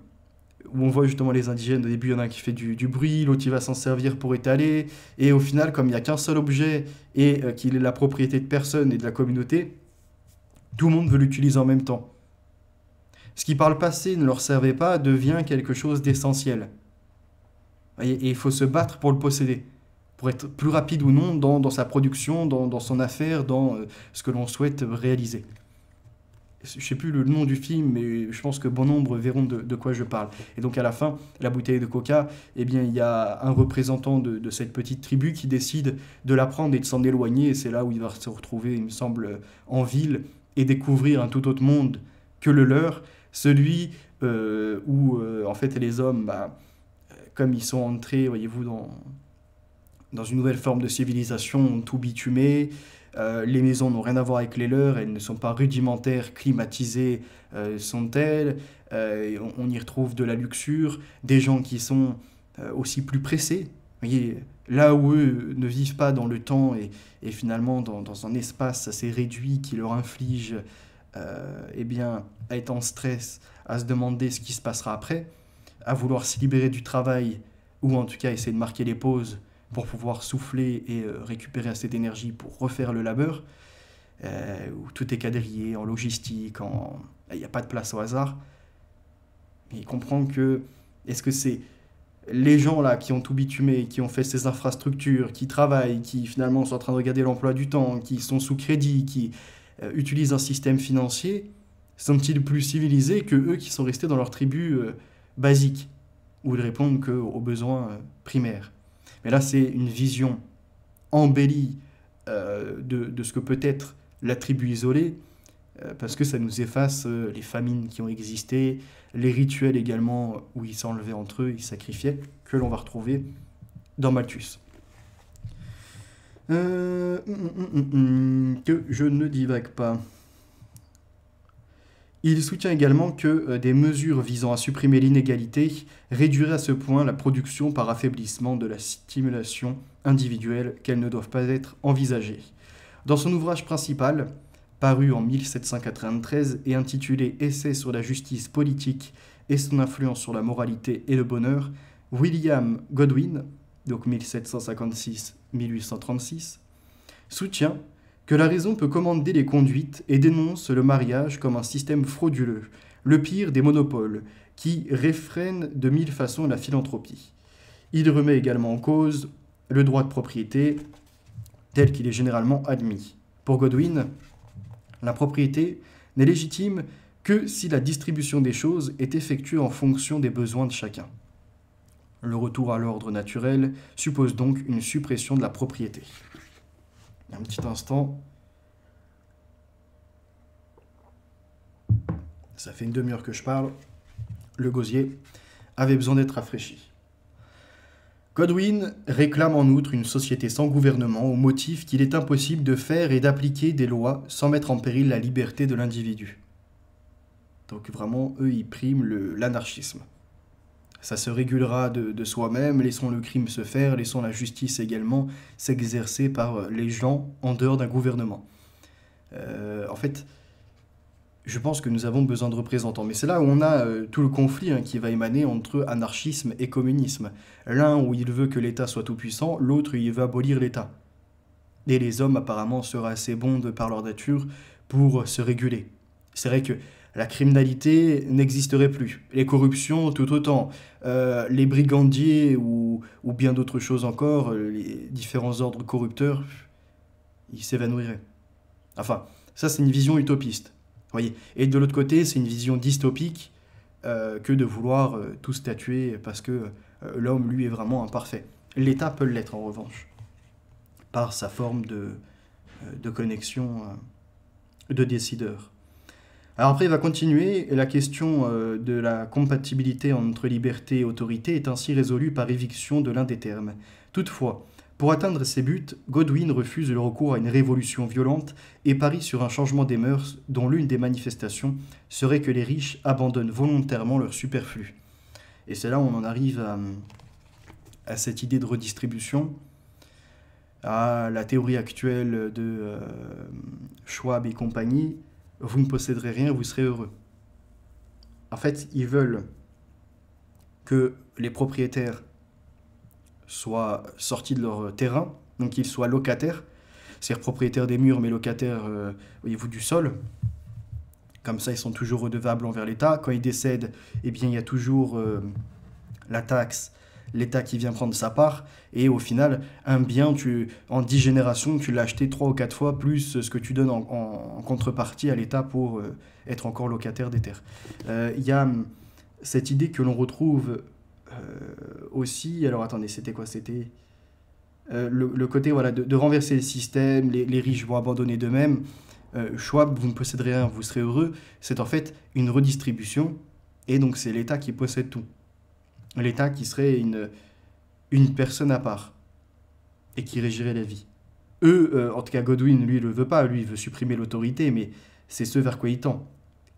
où on voit justement les indigènes. Au début, il y en a un qui fait du bruit, l'autre il va s'en servir pour étaler, et au final, comme il n'y a qu'un seul objet, et qu'il est la propriété de personne et de la communauté, tout le monde veut l'utiliser en même temps. Ce qui par le passé ne leur servait pas devient quelque chose d'essentiel. Et il faut se battre pour le posséder, pour être plus rapide ou non dans sa production, dans son affaire, dans ce que l'on souhaite réaliser. Je ne sais plus le nom du film, mais je pense que bon nombre verront de quoi je parle. Et donc à la fin, la bouteille de coca, eh bien, il y a un représentant de cette petite tribu qui décide de la prendre et de s'en éloigner. Et c'est là où il va se retrouver, il me semble, en ville et découvrir un tout autre monde que le leur, celui où en fait les hommes, comme ils sont entrés, voyez-vous, dans une nouvelle forme de civilisation, ont tout bitumé. Les maisons n'ont rien à voir avec les leurs, elles ne sont pas rudimentaires, climatisées sont-elles. On y retrouve de la luxure, des gens qui sont aussi plus pressés. Vous voyez, là où eux ne vivent pas dans le temps et finalement dans un espace assez réduit qui leur inflige eh bien, à être en stress, à se demander ce qui se passera après, à vouloir se libérer du travail ou en tout cas essayer de marquer les pauses pour pouvoir souffler et récupérer assez d'énergie pour refaire le labeur, où tout est quadrillé en logistique, il n'y a pas de place au hasard. Mais il comprend que, est-ce que c'est les gens là qui ont tout bitumé, qui ont fait ces infrastructures, qui travaillent, qui finalement sont en train de regarder l'emploi du temps, qui sont sous crédit, qui utilisent un système financier, sont-ils plus civilisés que eux qui sont restés dans leur tribu basique, où ils répondent qu'aux besoins primaires? Mais là, c'est une vision embellie de ce que peut être la tribu isolée, parce que ça nous efface les famines qui ont existé, les rituels également où ils s'enlevaient entre eux, ils sacrifiaient, que l'on va retrouver dans Malthus. Que je ne divague pas. Il soutient également que des mesures visant à supprimer l'inégalité réduiraient à ce point la production par affaiblissement de la stimulation individuelle qu'elles ne doivent pas être envisagées. Dans son ouvrage principal, paru en 1793 et intitulé « Essai sur la justice politique et son influence sur la moralité et le bonheur », William Godwin, donc 1756-1836, soutient que la raison peut commander les conduites et dénonce le mariage comme un système frauduleux, le pire des monopoles, qui réfrène de mille façons la philanthropie. Il remet également en cause le droit de propriété tel qu'il est généralement admis. Pour Godwin, la propriété n'est légitime que si la distribution des choses est effectuée en fonction des besoins de chacun. Le retour à l'ordre naturel suppose donc une suppression de la propriété. Un petit instant. Ça fait une demi-heure que je parle. Le gosier avait besoin d'être rafraîchi. Godwin réclame en outre une société sans gouvernement au motif qu'il est impossible de faire et d'appliquer des lois sans mettre en péril la liberté de l'individu. Donc vraiment, eux, ils priment l'anarchisme. Ça se régulera de soi-même, laissons le crime se faire, laissons la justice également s'exercer par les gens en dehors d'un gouvernement. En fait, je pense que nous avons besoin de représentants. Mais c'est là où on a tout le conflit qui va émaner entre anarchisme et communisme. L'un où il veut que l'État soit tout-puissant, l'autre il veut abolir l'État. Et les hommes apparemment seraient assez bons de par leur nature pour se réguler. C'est vrai que la criminalité n'existerait plus, les corruptions tout autant, les brigandiers ou bien d'autres choses encore, les différents ordres corrupteurs, ils s'évanouiraient. Enfin, ça c'est une vision utopiste. Voyez. Et de l'autre côté, c'est une vision dystopique que de vouloir tout statuer parce que l'homme, lui, est vraiment imparfait. L'État peut l'être, en revanche, par sa forme de connexion de décideur. Alors après, il va continuer, et la question de la compatibilité entre liberté et autorité est ainsi résolue par éviction de l'un des termes. Toutefois, pour atteindre ses buts, Godwin refuse le recours à une révolution violente et parie sur un changement des mœurs dont l'une des manifestations serait que les riches abandonnent volontairement leur superflu. Et c'est là où on en arrive à cette idée de redistribution, à la théorie actuelle de Schwab et compagnie. Vous ne posséderez rien, vous serez heureux. En fait, ils veulent que les propriétaires soient sortis de leur terrain, donc qu'ils soient locataires, c'est-à-dire propriétaires des murs, mais locataires, voyez-vous, du sol. Comme ça, ils sont toujours redevables envers l'État. Quand ils décèdent, eh bien, il y a toujours la taxe, l'État qui vient prendre sa part. Et au final, un bien, en 10 générations, tu l'as acheté 3 ou 4 fois, plus ce que tu donnes en contrepartie à l'État pour être encore locataire des terres. Il y a cette idée que l'on retrouve aussi... Alors attendez, c'était quoi? C'était le côté voilà, de renverser le système, les riches vont abandonner d'eux-mêmes. Schwab, vous ne posséderez rien, vous serez heureux. C'est en fait une redistribution, et donc c'est l'État qui possède tout. L'État qui serait une personne à part, et qui régirait la vie. Eux, en tout cas Godwin, lui, il ne le veut pas, lui, il veut supprimer l'autorité, mais c'est ce vers quoi il tend.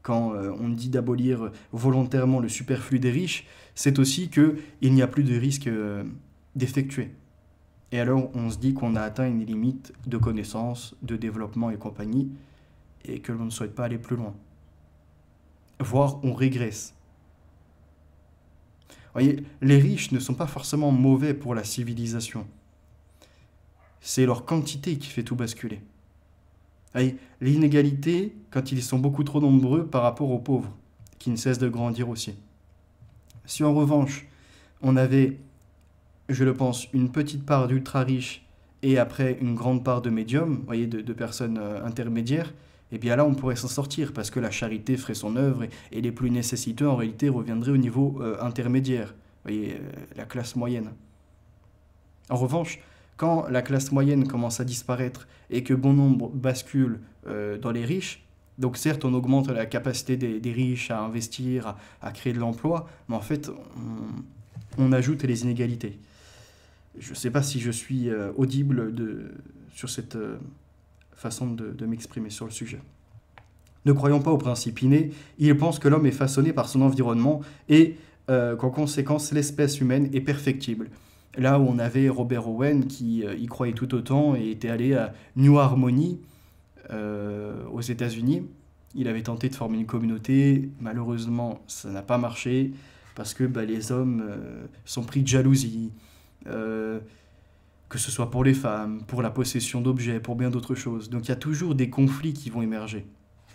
Quand on dit d'abolir volontairement le superflu des riches, c'est aussi qu'il n'y a plus de risque d'effectuer. Et alors on se dit qu'on a atteint une limite de connaissance, de développement et compagnie, et que l'on ne souhaite pas aller plus loin. Voire on régresse. Vous voyez, les riches ne sont pas forcément mauvais pour la civilisation. C'est leur quantité qui fait tout basculer. Voyez, les inégalités, quand ils sont beaucoup trop nombreux par rapport aux pauvres, qui ne cessent de grandir aussi. Si en revanche, on avait, je le pense, une petite part d'ultra-riches et après une grande part de médiums, voyez, de personnes intermédiaires, et bien là on pourrait s'en sortir parce que la charité ferait son œuvre et les plus nécessiteux en réalité reviendraient au niveau intermédiaire, voyez, la classe moyenne. En revanche, quand la classe moyenne commence à disparaître et que bon nombre bascule dans les riches, donc certes on augmente la capacité des riches à investir, à créer de l'emploi, mais en fait on ajoute les inégalités. Je ne sais pas si je suis audible sur cette façon de m'exprimer sur le sujet. Ne croyons pas au principe inné, il pense que l'homme est façonné par son environnement et qu'en conséquence l'espèce humaine est perfectible. Là où on avait Robert Owen qui y croyait tout autant et était allé à New Harmony aux États-Unis. Il avait tenté de former une communauté, malheureusement ça n'a pas marché parce que les hommes sont pris de jalousie, que ce soit pour les femmes, pour la possession d'objets, pour bien d'autres choses. Donc il y a toujours des conflits qui vont émerger.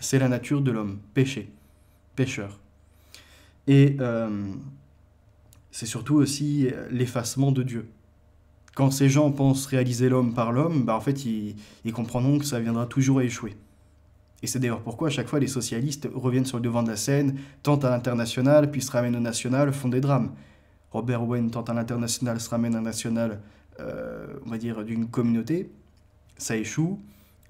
C'est la nature de l'homme, péché, pécheur. Et c'est surtout aussi l'effacement de Dieu. Quand ces gens pensent réaliser l'homme par l'homme, en fait, ils comprendront que ça viendra toujours à échouer. Et c'est d'ailleurs pourquoi à chaque fois les socialistes reviennent sur le devant de la scène, tentent à l'international, puis se ramènent au national, font des drames. Robert Owen tente à l'international, se ramène à un national, on va dire, d'une communauté, ça échoue.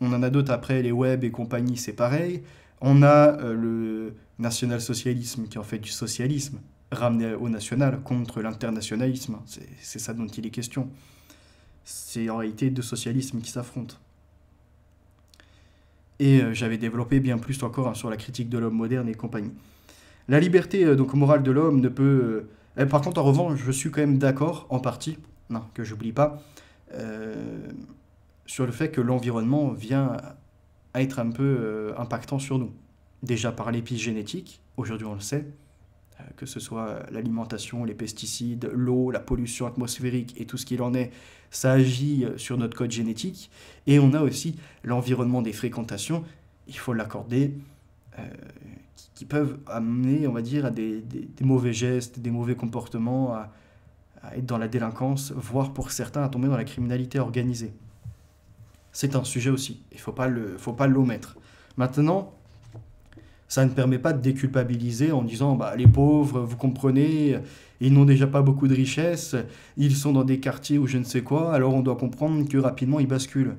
On en a d'autres après, les Webb et compagnie, c'est pareil. On a le national-socialisme qui est en fait du socialisme, ramené au national contre l'internationalisme. C'est ça dont il est question. C'est en réalité deux socialismes qui s'affrontent. Et j'avais développé bien plus encore sur la critique de l'homme moderne et compagnie. La liberté donc morale de l'homme ne peut... par contre, en revanche, je suis quand même d'accord, en partie, non, que j'oublie pas, sur le fait que l'environnement vient à être un peu impactant sur nous. Déjà par l'épigénétique, aujourd'hui on le sait, que ce soit l'alimentation, les pesticides, l'eau, la pollution atmosphérique et tout ce qu'il en est, ça agit sur notre code génétique. Et on a aussi l'environnement des fréquentations, il faut l'accorder, qui peuvent amener, on va dire, à des mauvais gestes, des mauvais comportements, à être dans la délinquance, voire pour certains à tomber dans la criminalité organisée. C'est un sujet aussi, il ne faut pas l'omettre. Maintenant, ça ne permet pas de déculpabiliser en disant bah, les pauvres, vous comprenez, ils n'ont déjà pas beaucoup de richesses, ils sont dans des quartiers ou je ne sais quoi, alors on doit comprendre que rapidement ils basculent.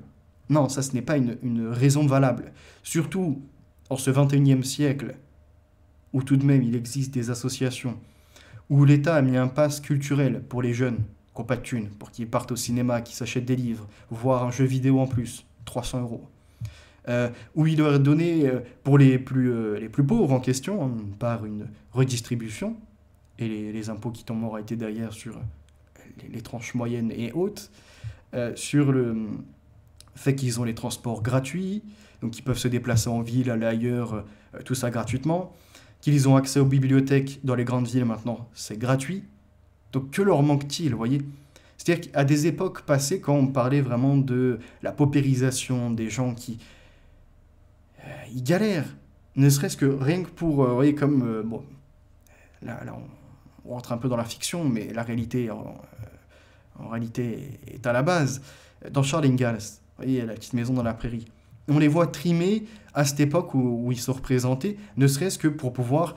Non, ça ce n'est pas une raison valable. Surtout en ce 21e siècle, où tout de même il existe des associations, où l'État a mis un pass culturel pour les jeunes qui n'ont pas de thunes, pour qu'ils partent au cinéma, qu'ils s'achètent des livres, voire un jeu vidéo en plus, 300 €. Où il leur est donné, pour les plus pauvres en question, hein, par une redistribution, et les impôts qui tombent en réalité derrière sur les tranches moyennes et hautes, sur le fait qu'ils ont les transports gratuits, donc ils peuvent se déplacer en ville, aller ailleurs, tout ça gratuitement, qu'ils ont accès aux bibliothèques dans les grandes villes maintenant, c'est gratuit. Donc que leur manque-t-il, vous voyez ? C'est-à-dire qu'à des époques passées, quand on parlait vraiment de la paupérisation des gens qui... ils galèrent, ne serait-ce que rien que pour... vous voyez, comme... bon, là on rentre un peu dans la fiction, mais la réalité, en réalité, est à la base. Dans Charles Ingalls, vous voyez, la petite maison dans la prairie, on les voit trimer à cette époque où ils sont représentés, ne serait-ce que pour pouvoir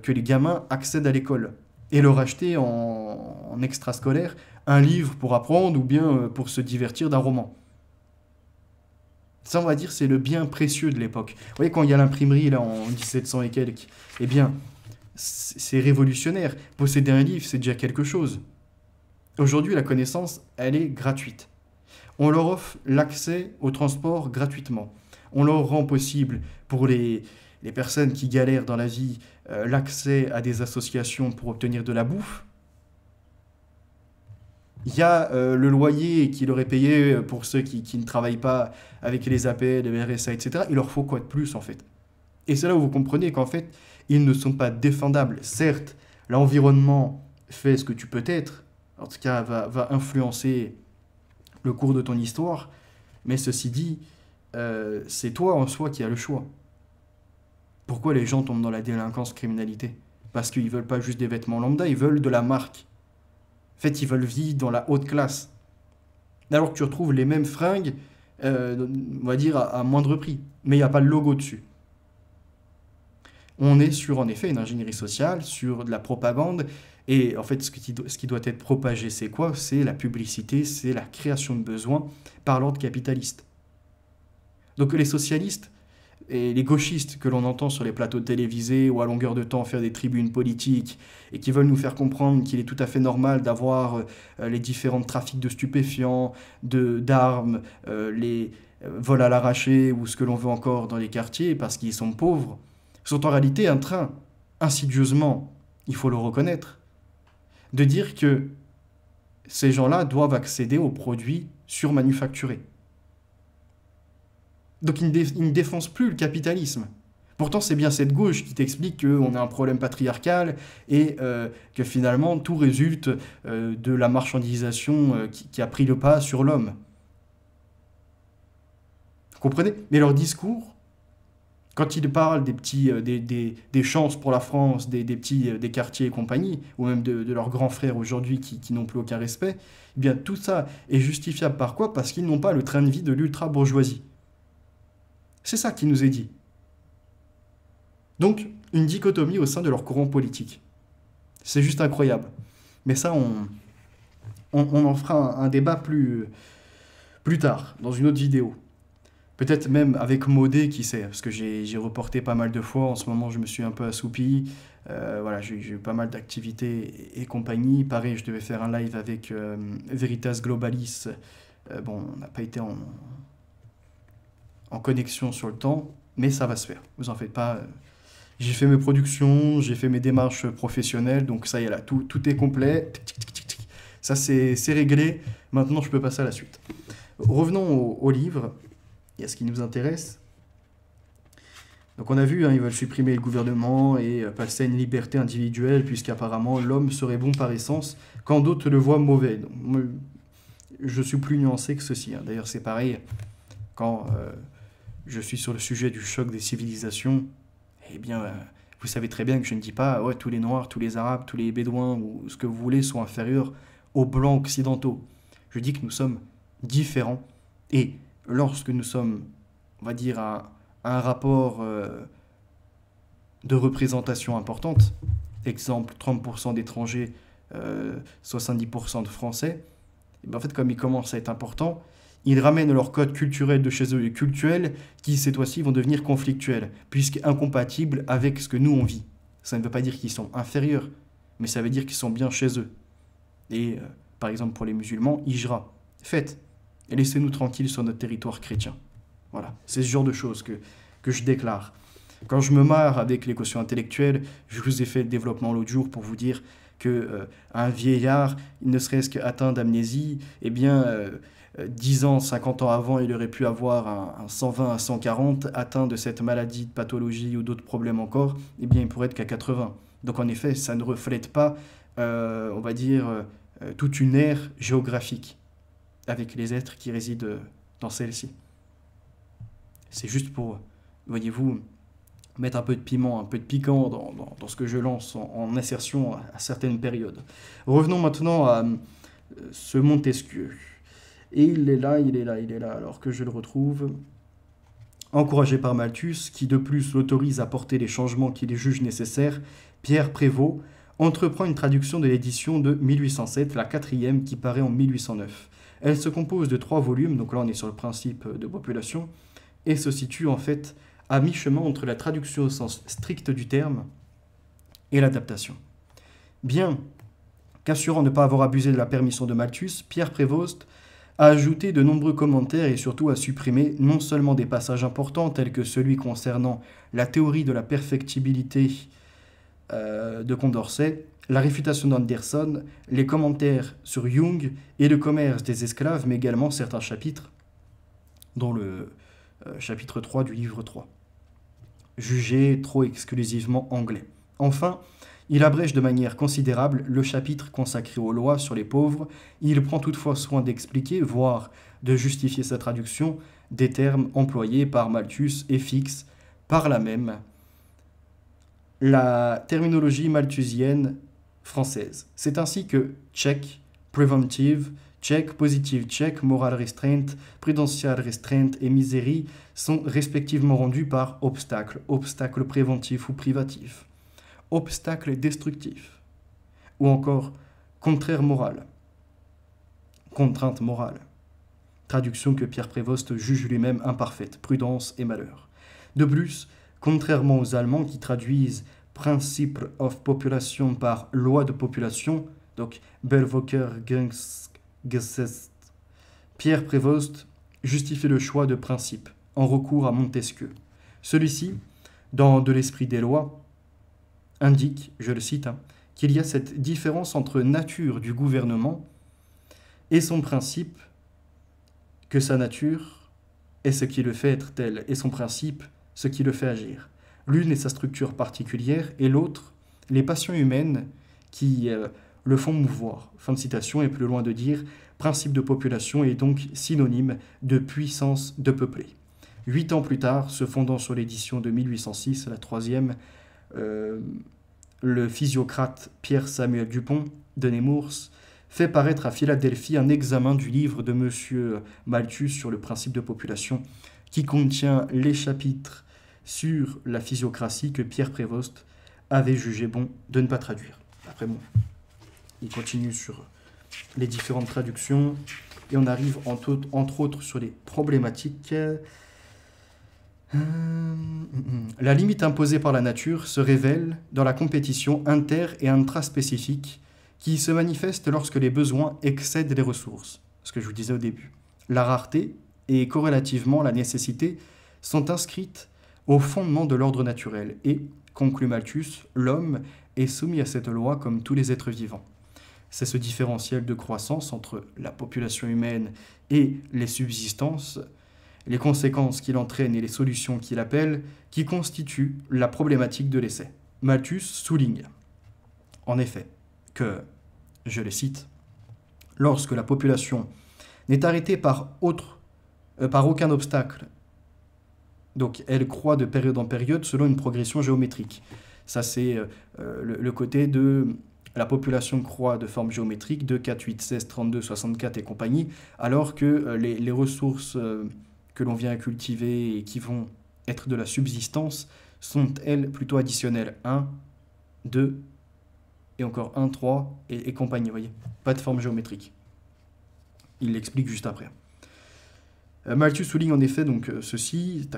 que les gamins accèdent à l'école et leur acheter en extrascolaire un livre pour apprendre ou bien pour se divertir d'un roman. Ça, on va dire, c'est le bien précieux de l'époque. Vous voyez, quand il y a l'imprimerie, là, en 1700 et quelques, eh bien, c'est révolutionnaire. Posséder un livre, c'est déjà quelque chose. Aujourd'hui, la connaissance, elle est gratuite. On leur offre l'accès au transport gratuitement. On leur rend possible, pour les personnes qui galèrent dans la vie, l'accès à des associations pour obtenir de la bouffe. Il y a le loyer qui leur est payé pour ceux qui ne travaillent pas avec les APL, les RSA, etc. Il leur faut quoi de plus, en fait? Et c'est là où vous comprenez qu'en fait, ils ne sont pas défendables. Certes, l'environnement fait ce que tu peux être, en tout cas va influencer le cours de ton histoire, mais ceci dit, c'est toi en soi qui as le choix. Pourquoi les gens tombent dans la délinquance, criminalité? Parce qu'ils ne veulent pas juste des vêtements lambda, ils veulent de la marque. En fait, ils veulent vivre dans la haute classe. Alors que tu retrouves les mêmes fringues, on va dire, à moindre prix. Mais il n'y a pas le logo dessus. On est sur, en effet, une ingénierie sociale, sur de la propagande. Et en fait, ce qui doit être propagé, c'est quoi? C'est la publicité, c'est la création de besoins par l'ordre capitaliste. Donc les socialistes et les gauchistes que l'on entend sur les plateaux télévisés ou à longueur de temps faire des tribunes politiques et qui veulent nous faire comprendre qu'il est tout à fait normal d'avoir les différents trafics de stupéfiants, d'armes, les vols à l'arraché ou ce que l'on veut encore dans les quartiers parce qu'ils sont pauvres, sont en réalité en train, insidieusement, il faut le reconnaître, de dire que ces gens-là doivent accéder aux produits surmanufacturés. Donc ils ne défoncent plus le capitalisme. Pourtant, c'est bien cette gauche qui t'explique qu'on a un problème patriarcal et que finalement tout résulte de la marchandisation qui a pris le pas sur l'homme. Vous comprenez? Mais leur discours, quand ils parlent des chances pour la France, des quartiers et compagnie, ou même de leurs grands frères aujourd'hui qui n'ont plus aucun respect, eh bien tout ça est justifiable par quoi? Parce qu'ils n'ont pas le train de vie de l'ultra-bourgeoisie. C'est ça qui nous est dit. Donc, une dichotomie au sein de leur courant politique. C'est juste incroyable. Mais ça, on en fera un débat plus tard, dans une autre vidéo. Peut-être même avec Modé, qui sait, parce que j'ai reporté pas mal de fois. En ce moment, je me suis un peu assoupi. Voilà, j'ai eu pas mal d'activités et compagnie. Pareil, je devais faire un live avec Veritas Globalis. Bon, on n'a pas été en connexion sur le temps, mais ça va se faire. Vous en faites pas. J'ai fait mes productions, j'ai fait mes démarches professionnelles, donc ça y est là, tout est complet. Tic, tic, tic, tic, tic. Ça, c'est réglé. Maintenant, je peux passer à la suite. Revenons au livre et à ce qui nous intéresse. Donc on a vu, hein, ils veulent supprimer le gouvernement et passer à une liberté individuelle, puisqu'apparemment l'homme serait bon par essence, quand d'autres le voient mauvais. Donc, moi, je suis plus nuancé que ceci, hein. D'ailleurs, c'est pareil, quand je suis sur le sujet du choc des civilisations, eh bien, vous savez très bien que je ne dis pas ouais, tous les Noirs, tous les Arabes, tous les Bédouins, ou ce que vous voulez, sont inférieurs aux Blancs occidentaux. Je dis que nous sommes différents, et lorsque nous sommes, on va dire, à un rapport de représentation importante, exemple 30% d'étrangers, 70% de Français, et bien en fait comme ils commencent à être importants, ils ramènent leur code culturel de chez eux et cultuel qui cette fois-ci vont devenir conflictuels, puisqu'incompatibles avec ce que nous on vit. Ça ne veut pas dire qu'ils sont inférieurs, mais ça veut dire qu'ils sont bien chez eux. Et par exemple pour les musulmans, Hijra, faites, et laissez-nous tranquilles sur notre territoire chrétien. Voilà, c'est ce genre de choses que je déclare. Quand je me marre avec les quotients intellectuels, je vous ai fait le développement l'autre jour pour vous dire que un vieillard, il ne serait-ce qu'atteint d'amnésie, eh bien, 10 ans, 50 ans avant, il aurait pu avoir un 120 à 140, atteint de cette maladie, de pathologie ou d'autres problèmes encore, eh bien, il pourrait être qu'à 80. Donc en effet, ça ne reflète pas, on va dire, toute une ère géographique avec les êtres qui résident dans celle-ci. C'est juste pour, voyez-vous, mettre un peu de piment, un peu de piquant dans ce que je lance en insertion à certaines périodes. Revenons maintenant à ce Montesquieu. Et il est là, alors que je le retrouve. Encouragé par Malthus, qui de plus l'autorise à porter les changements qu'il juge nécessaires, Pierre Prévost entreprend une traduction de l'édition de 1807, la quatrième, qui paraît en 1809. Elle se compose de 3 volumes, donc là on est sur le principe de population, et se situe en fait à mi-chemin entre la traduction au sens strict du terme et l'adaptation. Bien qu'assurant ne pas avoir abusé de la permission de Malthus, Pierre Prévost a ajouté de nombreux commentaires et surtout a supprimé non seulement des passages importants tels que celui concernant la théorie de la perfectibilité de Condorcet, la réfutation d'Anderson, les commentaires sur Jung et le commerce des esclaves, mais également certains chapitres, dont le chapitre 3 du livre 3, jugé trop exclusivement anglais. Enfin, il abrège de manière considérable le chapitre consacré aux lois sur les pauvres. Il prend toutefois soin d'expliquer, voire de justifier sa traduction, des termes employés par Malthus et fixe, par là même, la terminologie malthusienne française. C'est ainsi que check, preventive, check, positive check, moral restraint, prudential restraint et misery sont respectivement rendus par obstacle, obstacle préventif ou privatif, obstacle destructif, ou encore contraire moral, contrainte morale. Traduction que Pierre Prévost juge lui-même imparfaite, prudence et malheur. De plus, contrairement aux Allemands qui traduisent principe of population par loi de population, donc Bellwether-Gesetz, Pierre Prévost justifie le choix de principe en recours à Montesquieu. Celui-ci, dans De l'esprit des lois, indique, je le cite, qu'il y a cette différence entre nature du gouvernement et son principe, que sa nature est ce qui le fait être tel, et son principe ce qui le fait agir. L'une est sa structure particulière, et l'autre, les passions humaines qui le font mouvoir. Fin de citation, et plus loin de dire, principe de population est donc synonyme de puissance de peupler. 8 ans plus tard, se fondant sur l'édition de 1806, la troisième, le physiocrate Pierre-Samuel Dupont de Nemours fait paraître à Philadelphie un examen du livre de M. Malthus sur le principe de population qui contient les chapitres sur la physiocratie que Pierre Prévost avait jugé bon de ne pas traduire. Après, bon, il continue sur les différentes traductions, et on arrive entre autres sur les problématiques. La limite imposée par la nature se révèle dans la compétition inter- et intraspécifique qui se manifeste lorsque les besoins excèdent les ressources. Ce que je vous disais au début. La rareté et corrélativement la nécessité sont inscrites au fondement de l'ordre naturel et, conclut Malthus, l'homme est soumis à cette loi comme tous les êtres vivants. C'est ce différentiel de croissance entre la population humaine et les subsistances, les conséquences qu'il entraîne et les solutions qu'il appelle, qui constituent la problématique de l'essai. Malthus souligne, en effet, que, je les cite, « Lorsque la population n'est arrêtée par aucun obstacle, donc elle croît de période en période selon une progression géométrique. » Ça, c'est le côté de la population croît de forme géométrique, 2, 4, 8, 16, 32, 64 et compagnie, alors que les ressources que l'on vient à cultiver et qui vont être de la subsistance sont, elles, plutôt additionnelles. 1, 2, et encore 1, 3, et compagnie, vous voyez. Pas de forme géométrique. Il l'explique juste après. Malthus souligne en effet donc ceci,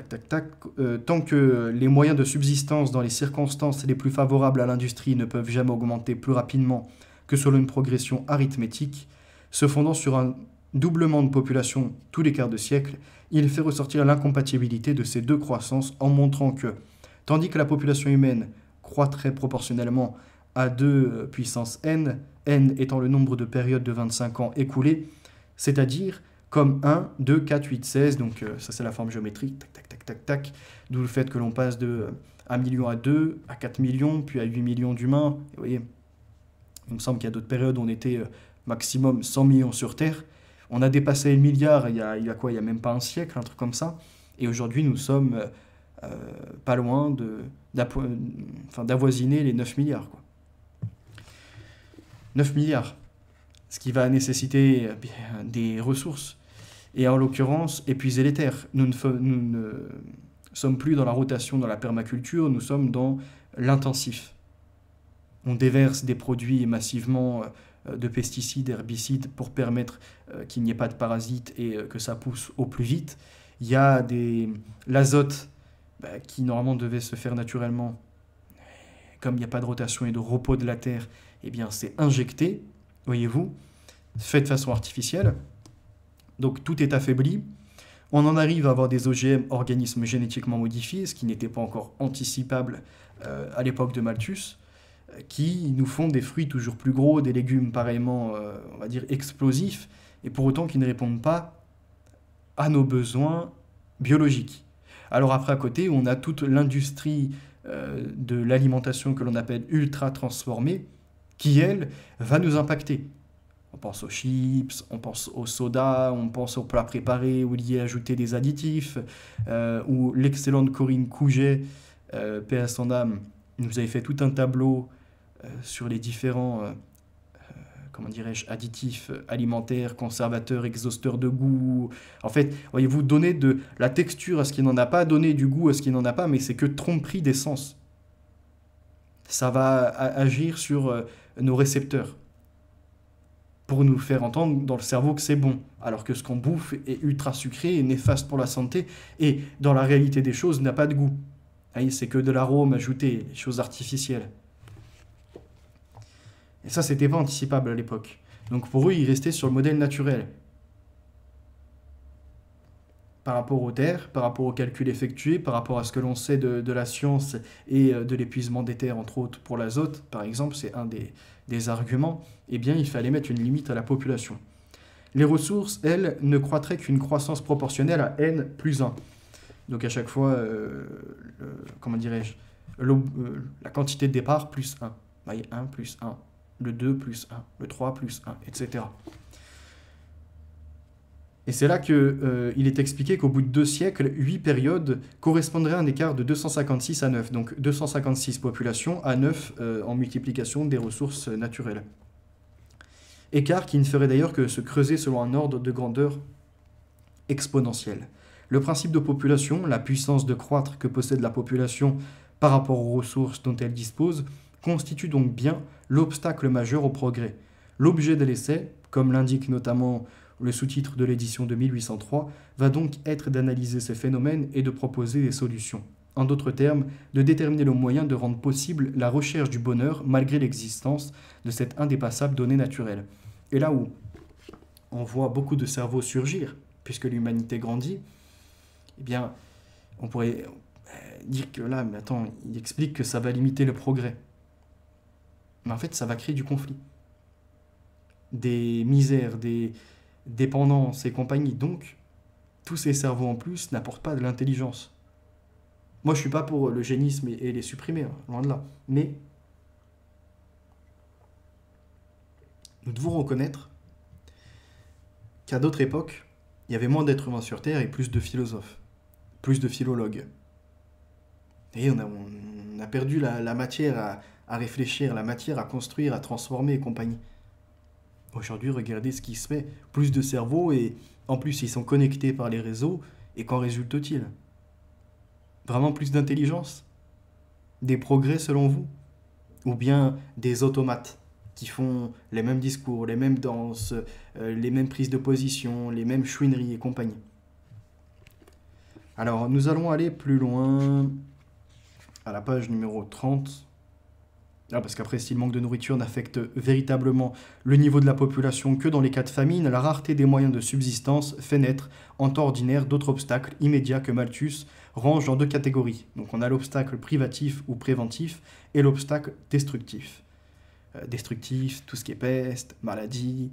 tant que les moyens de subsistance dans les circonstances les plus favorables à l'industrie ne peuvent jamais augmenter plus rapidement que selon une progression arithmétique, se fondant sur un doublement de population tous les quarts de siècle, il fait ressortir l'incompatibilité de ces deux croissances en montrant que, tandis que la population humaine croîtrait proportionnellement à 2 puissance n, n étant le nombre de périodes de 25 ans écoulées, c'est-à-dire comme 1, 2, 4, 8, 16, donc ça c'est la forme géométrique, d'où le fait que l'on passe de 1 million à 2, à 4 millions, puis à 8 millions d'humains. Vous voyez, il me semble qu'il y a d'autres périodes où on était maximum 100 millions sur Terre. On a dépassé le milliard il y a quoi? Il n'y a même pas un siècle, un truc comme ça. Et aujourd'hui, nous sommes pas loin d'avoisiner les 9 milliards. Quoi. 9 milliards, ce qui va nécessiter des ressources. Et en l'occurrence, épuiser les terres. Nous ne sommes plus dans la rotation, dans la permaculture, nous sommes dans l'intensif. On déverse des produits massivement de pesticides, herbicides, pour permettre qu'il n'y ait pas de parasites et que ça pousse au plus vite. Il y a l'azote qui normalement devait se faire naturellement. Comme il n'y a pas de rotation et de repos de la terre, eh bien c'est injecté, voyez-vous, fait de façon artificielle. Donc tout est affaibli. On en arrive à avoir des OGM, organismes génétiquement modifiés, ce qui n'était pas encore anticipable à l'époque de Malthus, qui nous font des fruits toujours plus gros, des légumes pareillement, on va dire, explosifs, et pour autant qui ne répondent pas à nos besoins biologiques. Alors après, à côté, on a toute l'industrie de l'alimentation que l'on appelle ultra transformée, qui, elle, va nous impacter. On pense aux chips, on pense aux sodas, on pense aux plats préparés où il y a ajouté des additifs, où l'excellente Corinne Couget, paix à son âme, nous avait fait tout un tableau sur les différents additifs alimentaires, conservateurs, exhausteurs de goût. En fait, voyez-vous, donner de la texture à ce qui n'en a pas, donner du goût à ce qui n'en a pas, mais c'est que tromperie des sens. Ça va agir sur nos récepteurs pour nous faire entendre dans le cerveau que c'est bon, alors que ce qu'on bouffe est ultra sucré et néfaste pour la santé, et dans la réalité des choses n'a pas de goût. C'est que de l'arôme ajouté, des choses artificielles. Et ça, c'était pas anticipable à l'époque. Donc pour eux, ils restaient sur le modèle naturel. Par rapport aux terres, par rapport aux calculs effectués, par rapport à ce que l'on sait de la science et de l'épuisement des terres, entre autres pour l'azote, par exemple, c'est un des arguments, eh bien, il fallait mettre une limite à la population. Les ressources, elles, ne croîtraient qu'une croissance proportionnelle à n plus 1. Donc à chaque fois, la quantité de départ plus 1. Vous voyez, 1 plus 1, le 2 plus 1, le 3 plus 1, etc. Et c'est là qu'il est expliqué qu'au bout de 2 siècles, 8 périodes correspondraient à un écart de 256 à 9. Donc 256 populations à 9 en multiplication des ressources naturelles. Écart qui ne ferait d'ailleurs que se creuser selon un ordre de grandeur exponentiel. Le principe de population, la puissance de croître que possède la population par rapport aux ressources dont elle dispose, constitue donc bien l'obstacle majeur au progrès. L'objet de l'essai, comme l'indique notamment le sous-titre de l'édition de 1803, va donc être d'analyser ces phénomènes et de proposer des solutions. En d'autres termes, de déterminer le moyen de rendre possible la recherche du bonheur malgré l'existence de cette indépassable donnée naturelle. Et là où on voit beaucoup de cerveaux surgir, puisque l'humanité grandit, eh bien, on pourrait dire que là, mais attends, il explique que ça va limiter le progrès. Mais en fait, ça va créer du conflit. Des misères, des dépendances et compagnie. Donc, tous ces cerveaux en plus n'apportent pas de l'intelligence. Moi, je suis pas pour l'eugénisme et les supprimer, hein, loin de là. Mais nous devons reconnaître qu'à d'autres époques, il y avait moins d'êtres humains sur Terre et plus de philosophes, plus de philologues. Et on a perdu la matière à réfléchir, la matière à construire, à transformer et compagnie. Aujourd'hui, regardez ce qui se fait. Plus de cerveaux et en plus, ils sont connectés par les réseaux. Et qu'en résulte-t-il? Vraiment plus d'intelligence? Des progrès selon vous? Ou bien des automates qui font les mêmes discours, les mêmes danses, les mêmes prises de position, les mêmes chouineries et compagnie? Alors, nous allons aller plus loin à la page numéro 30. Ah, parce qu'après, si le manque de nourriture n'affecte véritablement le niveau de la population que dans les cas de famine, la rareté des moyens de subsistance fait naître, en temps ordinaire, d'autres obstacles immédiats que Malthus range en deux catégories. Donc on a l'obstacle privatif ou préventif et l'obstacle destructif. Destructif, tout ce qui est peste, maladie,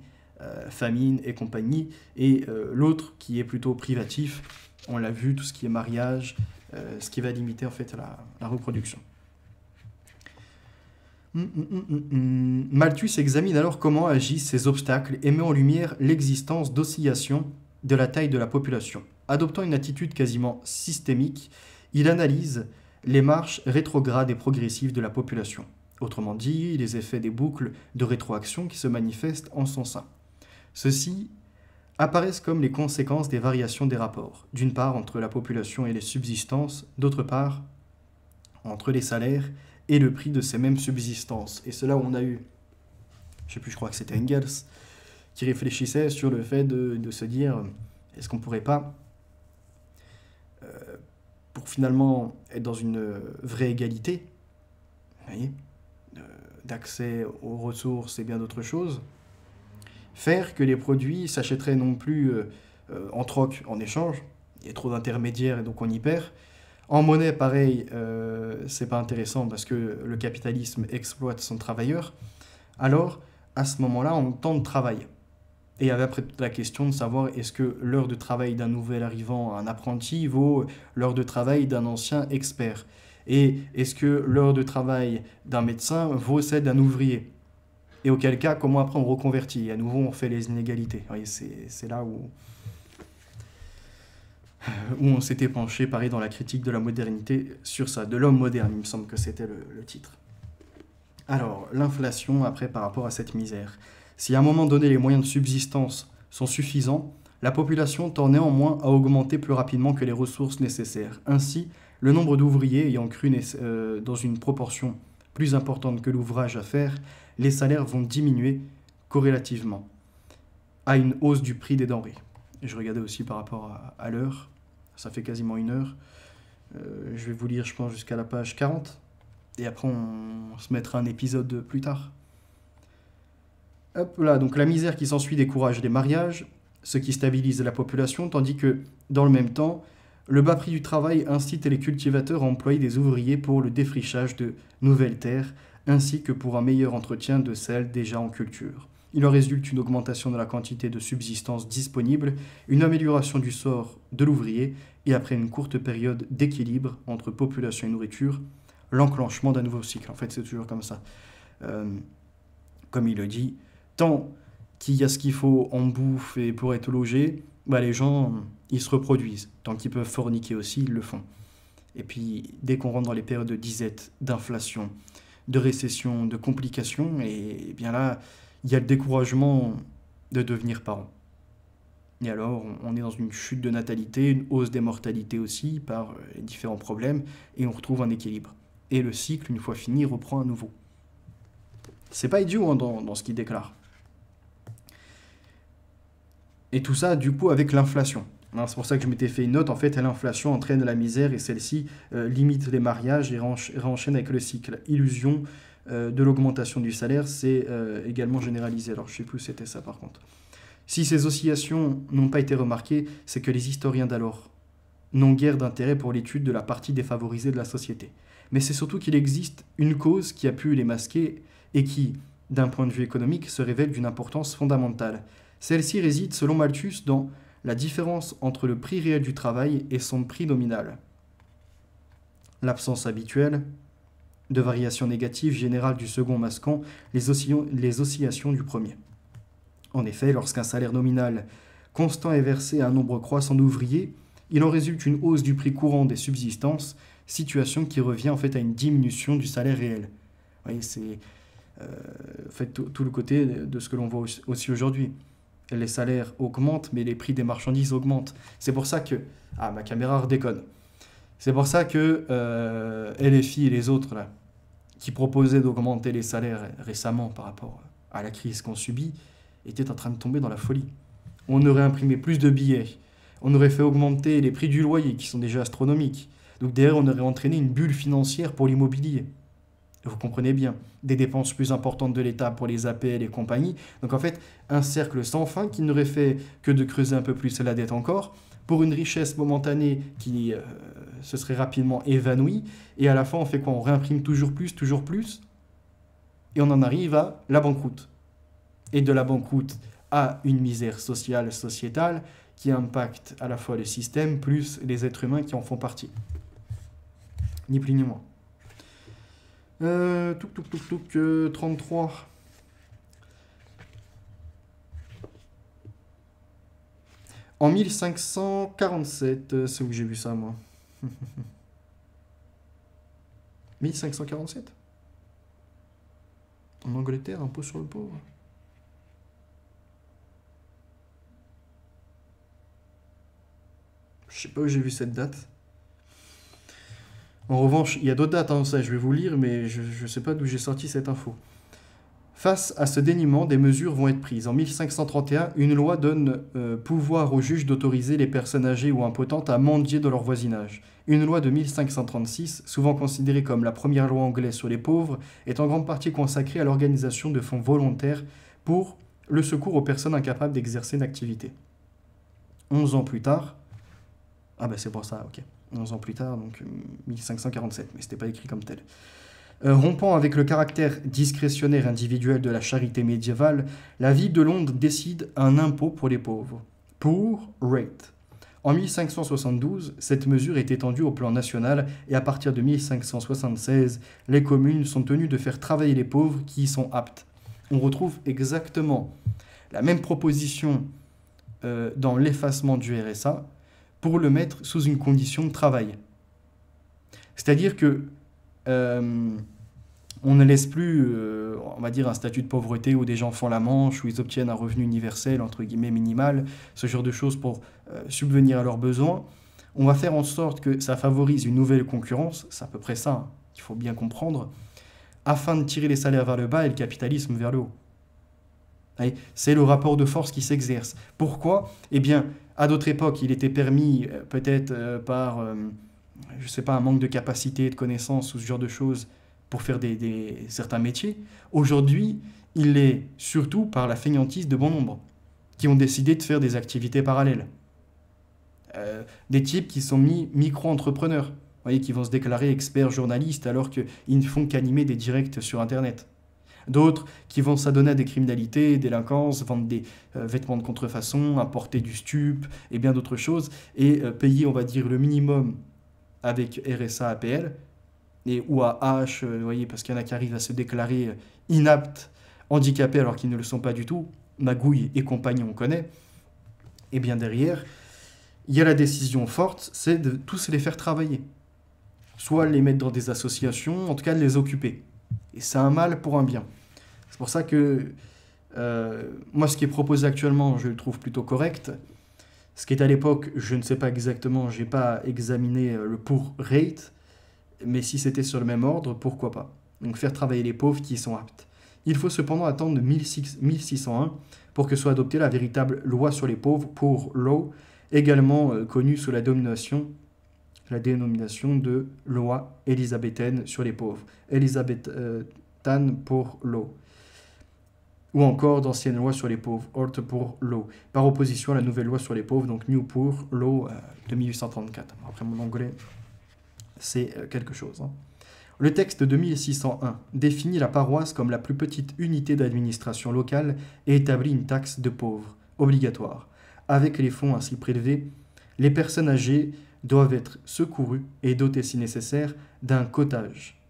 famine et compagnie. Et l'autre qui est plutôt privatif, on l'a vu, tout ce qui est mariage, ce qui va limiter en fait la reproduction. Malthus examine alors comment agissent ces obstacles et met en lumière l'existence d'oscillations de la taille de la population. Adoptant une attitude quasiment systémique, il analyse les marches rétrogrades et progressives de la population. Autrement dit, les effets des boucles de rétroaction qui se manifestent en son sein. Ceux-ci apparaissent comme les conséquences des variations des rapports, d'une part entre la population et les subsistances, d'autre part entre les salaires et le prix de ces mêmes subsistances. Et c'est là où on a eu, je crois que c'était Engels, qui réfléchissait sur le fait de se dire, est-ce qu'on pourrait pas, pour finalement être dans une vraie égalité, vous voyez, d'accès aux ressources et bien d'autres choses, faire que les produits s'achèteraient non plus en troc, en échange, il y a trop d'intermédiaires et donc on y perd. En monnaie, pareil, c'est pas intéressant parce que le capitalisme exploite son travailleur. Alors, à ce moment-là, on temps de travail. Et il y avait après toute la question de savoir est-ce que l'heure de travail d'un nouvel arrivant, un apprenti, vaut l'heure de travail d'un ancien expert? Et est-ce que l'heure de travail d'un médecin vaut celle d'un ouvrier? Et auquel cas, comment après on reconvertit? Et à nouveau, on fait les inégalités. Vous voyez, c'est là où on s'était penché, pareil, dans la critique de la modernité, sur ça, de l'homme moderne, il me semble que c'était le titre. Alors, l'inflation, après, par rapport à cette misère. Si à un moment donné, les moyens de subsistance sont suffisants, la population tend néanmoins à augmenter plus rapidement que les ressources nécessaires. Ainsi, le nombre d'ouvriers ayant cru dans une proportion plus importante que l'ouvrage à faire, les salaires vont diminuer corrélativement à une hausse du prix des denrées. Et je regardais aussi par rapport à l'heure, ça fait quasiment 1 heure. Je vais vous lire, je pense, jusqu'à la page 40. Et après, on se mettra un épisode plus tard. Hop là, donc la misère qui s'ensuit décourage les mariages, ce qui stabilise la population, tandis que, dans le même temps, le bas prix du travail incite les cultivateurs à employer des ouvriers pour le défrichage de nouvelles terres, ainsi que pour un meilleur entretien de celles déjà en culture. Il en résulte une augmentation de la quantité de subsistance disponible, une amélioration du sort de l'ouvrier, et après une courte période d'équilibre entre population et nourriture, l'enclenchement d'un nouveau cycle. En fait, c'est toujours comme ça. Comme il le dit, tant qu'il y a ce qu'il faut en bouffe et pour être logé, bah les gens, ils se reproduisent. Tant qu'ils peuvent forniquer aussi, ils le font. Et puis, dès qu'on rentre dans les périodes de disette, d'inflation, de récession, de complications, et bien là, il y a le découragement de devenir parent. Et alors, on est dans une chute de natalité, une hausse des mortalités aussi, par les différents problèmes, et on retrouve un équilibre. Et le cycle, une fois fini, reprend à nouveau. C'est pas idiot hein, dans ce qu'il déclare. Et tout ça, du coup, avec l'inflation. Hein, c'est pour ça que je m'étais fait une note. En fait, l'inflation entraîne la misère et celle-ci limite les mariages et réenchaîne avec le cycle. Illusion de l'augmentation du salaire, c'est également généralisé. Alors, je sais plus où c'était ça, par contre. Si ces oscillations n'ont pas été remarquées, c'est que les historiens d'alors n'ont guère d'intérêt pour l'étude de la partie défavorisée de la société. Mais c'est surtout qu'il existe une cause qui a pu les masquer et qui, d'un point de vue économique, se révèle d'une importance fondamentale. Celle-ci réside, selon Malthus, dans la différence entre le prix réel du travail et son prix nominal. L'absence habituelle de variations négatives générales du second masquant les oscillations du premier. En effet, lorsqu'un salaire nominal constant est versé à un nombre croissant d'ouvriers, il en résulte une hausse du prix courant des subsistances, situation qui revient en fait à une diminution du salaire réel. Vous voyez, c'est en fait tout le côté de ce que l'on voit aussi aujourd'hui. Les salaires augmentent, mais les prix des marchandises augmentent. C'est pour ça que... Ah, ma caméra redéconne. C'est pour ça que LFI et les autres, là, qui proposaient d'augmenter les salaires récemment par rapport à la crise qu'on subit, étaient en train de tomber dans la folie. On aurait imprimé plus de billets, on aurait fait augmenter les prix du loyer, qui sont déjà astronomiques. Donc derrière, on aurait entraîné une bulle financière pour l'immobilier. Vous comprenez bien, des dépenses plus importantes de l'État pour les APL et compagnie. Donc en fait, un cercle sans fin qui n'aurait fait que de creuser un peu plus la dette encore, pour une richesse momentanée qui se serait rapidement évanouie. Et à la fin, on fait quoi? On réimprime toujours plus, et on en arrive à la banqueroute. Et de la banqueroute à une misère sociale, sociétale, qui impacte à la fois le système, plus les êtres humains qui en font partie. Ni plus ni moins. 33. En 1547, c'est où que j'ai vu ça, moi. 1547 en Angleterre, impôt sur le pauvre. Je sais pas où j'ai vu cette date. En revanche, il y a d'autres dates, hein, ça je vais vous lire, mais je ne sais pas d'où j'ai sorti cette info. Face à ce dénuement, des mesures vont être prises. En 1531, une loi donne pouvoir aux juges d'autoriser les personnes âgées ou impotentes à mendier dans leur voisinage. Une loi de 1536, souvent considérée comme la première loi anglaise sur les pauvres, est en grande partie consacrée à l'organisation de fonds volontaires pour le secours aux personnes incapables d'exercer une activité. 11 ans plus tard, ah ben c'est pour ça, ok. 11 ans plus tard, donc 1547, mais c'était pas écrit comme tel. Rompant avec le caractère discrétionnaire individuel de la charité médiévale, la ville de Londres décide un impôt pour les pauvres, pour rate. En 1572, cette mesure est étendue au plan national et à partir de 1576, les communes sont tenues de faire travailler les pauvres qui y sont aptes. On retrouve exactement la même proposition dans l'effacement du RSA pour le mettre sous une condition de travail. C'est-à-dire que on ne laisse plus, on va dire, un statut de pauvreté où des gens font la manche, où ils obtiennent un revenu universel, entre guillemets, minimal, ce genre de choses pour subvenir à leurs besoins. On va faire en sorte que ça favorise une nouvelle concurrence, c'est à peu près ça, hein, qu'il faut bien comprendre, afin de tirer les salaires vers le bas et le capitalisme vers le haut. C'est le rapport de force qui s'exerce. Pourquoi? Eh bien, à d'autres époques, il était permis, peut-être par... je ne sais pas, un manque de capacité, de connaissances ou ce genre de choses pour faire certains métiers. Aujourd'hui, il l'est surtout par la fainéantise de bon nombre, qui ont décidé de faire des activités parallèles. Des types qui sont mis micro-entrepreneurs, vous voyez, qui vont se déclarer experts journalistes alors qu'ils ne font qu'animer des directs sur Internet. D'autres qui vont s'adonner à des criminalités, délinquances, vendre des vêtements de contrefaçon, importer du stup et bien d'autres choses, et payer, on va dire, le minimum avec RSA, APL, ou à H, vous voyez, parce qu'il y en a qui arrivent à se déclarer inaptes, handicapés alors qu'ils ne le sont pas du tout, Magouille et compagnie, on connaît. Et bien derrière, il y a la décision forte, c'est de tous les faire travailler. Soit les mettre dans des associations, en tout cas de les occuper. Et c'est un mal pour un bien. C'est pour ça que moi, ce qui est proposé actuellement, je le trouve plutôt correct. Ce qui est à l'époque, je ne sais pas exactement, je n'ai pas examiné le pour rate, mais si c'était sur le même ordre, pourquoi pas. Donc faire travailler les pauvres qui y sont aptes. Il faut cependant attendre 1601 pour que soit adoptée la véritable loi sur les pauvres, Poor Law, également connue sous la dénomination de loi élisabéthaine sur les pauvres, Elizabethan Poor Law, ou encore d'anciennes lois sur les pauvres, Old Poor Law, par opposition à la nouvelle loi sur les pauvres, donc New Poor Law de 1834. Après mon anglais, c'est quelque chose. Hein. Le texte de 1601 définit la paroisse comme la plus petite unité d'administration locale et établit une taxe de pauvres, obligatoire. Avec les fonds ainsi prélevés, les personnes âgées doivent être secourues et dotées si nécessaire d'un cotage.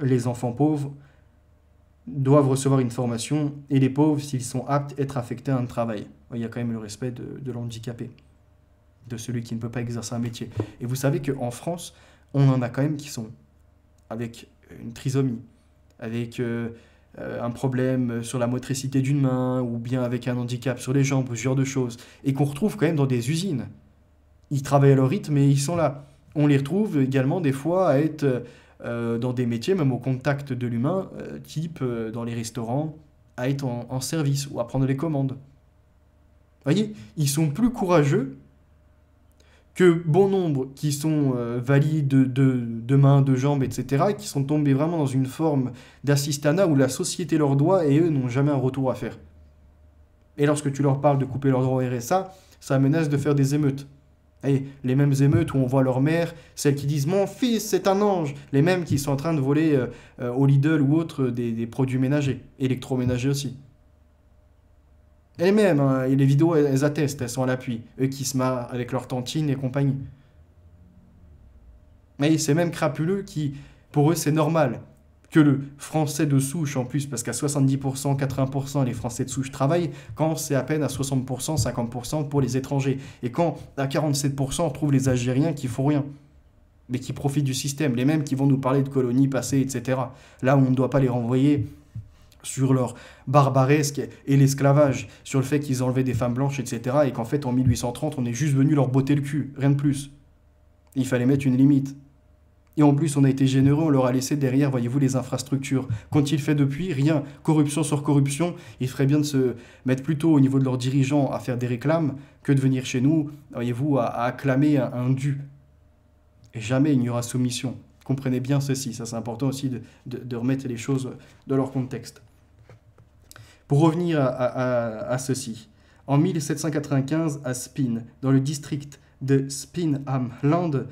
Les enfants pauvres doivent recevoir une formation et les pauvres, s'ils sont aptes, être affectés à un travail. Il y a quand même le respect de l'handicapé, de celui qui ne peut pas exercer un métier. Et vous savez qu'en France, on en a quand même qui sont avec une trisomie, avec un problème sur la motricité d'une main, ou bien avec un handicap sur les jambes, ce genre de choses, et qu'on retrouve quand même dans des usines. Ils travaillent à leur rythme et ils sont là. On les retrouve également des fois à être dans des métiers, même au contact de l'humain, type dans les restaurants, à être en service ou à prendre les commandes. Vous voyez, ils sont plus courageux que bon nombre qui sont valides de mains, de jambes, etc., et qui sont tombés vraiment dans une forme d'assistanat où la société leur doit et eux n'ont jamais un retour à faire. Et lorsque tu leur parles de couper leurs droits au RSA, ça menace de faire des émeutes. Et les mêmes émeutes où on voit leur mère, celles qui disent « Mon fils, c'est un ange !» Les mêmes qui sont en train de voler au Lidl ou autre des produits ménagers, électroménagers aussi. Et les mêmes, hein, et les vidéos, elles attestent, elles sont à l'appui. Eux qui se marrent avec leur tantine et compagnie. Mais c'est même crapuleux qui, pour eux, c'est normal que le français de souche, en plus, parce qu'à 70%, 80%, les français de souche travaillent, quand c'est à peine à 60%, 50% pour les étrangers. Et quand à 47%, on retrouve les Algériens qui font rien, mais qui profitent du système. Les mêmes qui vont nous parler de colonies passées, etc. Là où on ne doit pas les renvoyer sur leur barbaresque et l'esclavage, sur le fait qu'ils enlevaient des femmes blanches, etc. Et qu'en fait, en 1830, on est juste venu leur botter le cul, rien de plus. Il fallait mettre une limite. Et en plus, on a été généreux, on leur a laissé derrière, voyez-vous, les infrastructures. Qu'ont-ils fait depuis? Rien. Corruption sur corruption. Il ferait bien de se mettre plutôt au niveau de leurs dirigeants à faire des réclames que de venir chez nous, voyez-vous, à acclamer un dû. Et jamais il n'y aura soumission. Comprenez bien ceci, ça c'est important aussi de remettre les choses dans leur contexte. Pour revenir à ceci, en 1795, à Spin, dans le district de Spinhamland,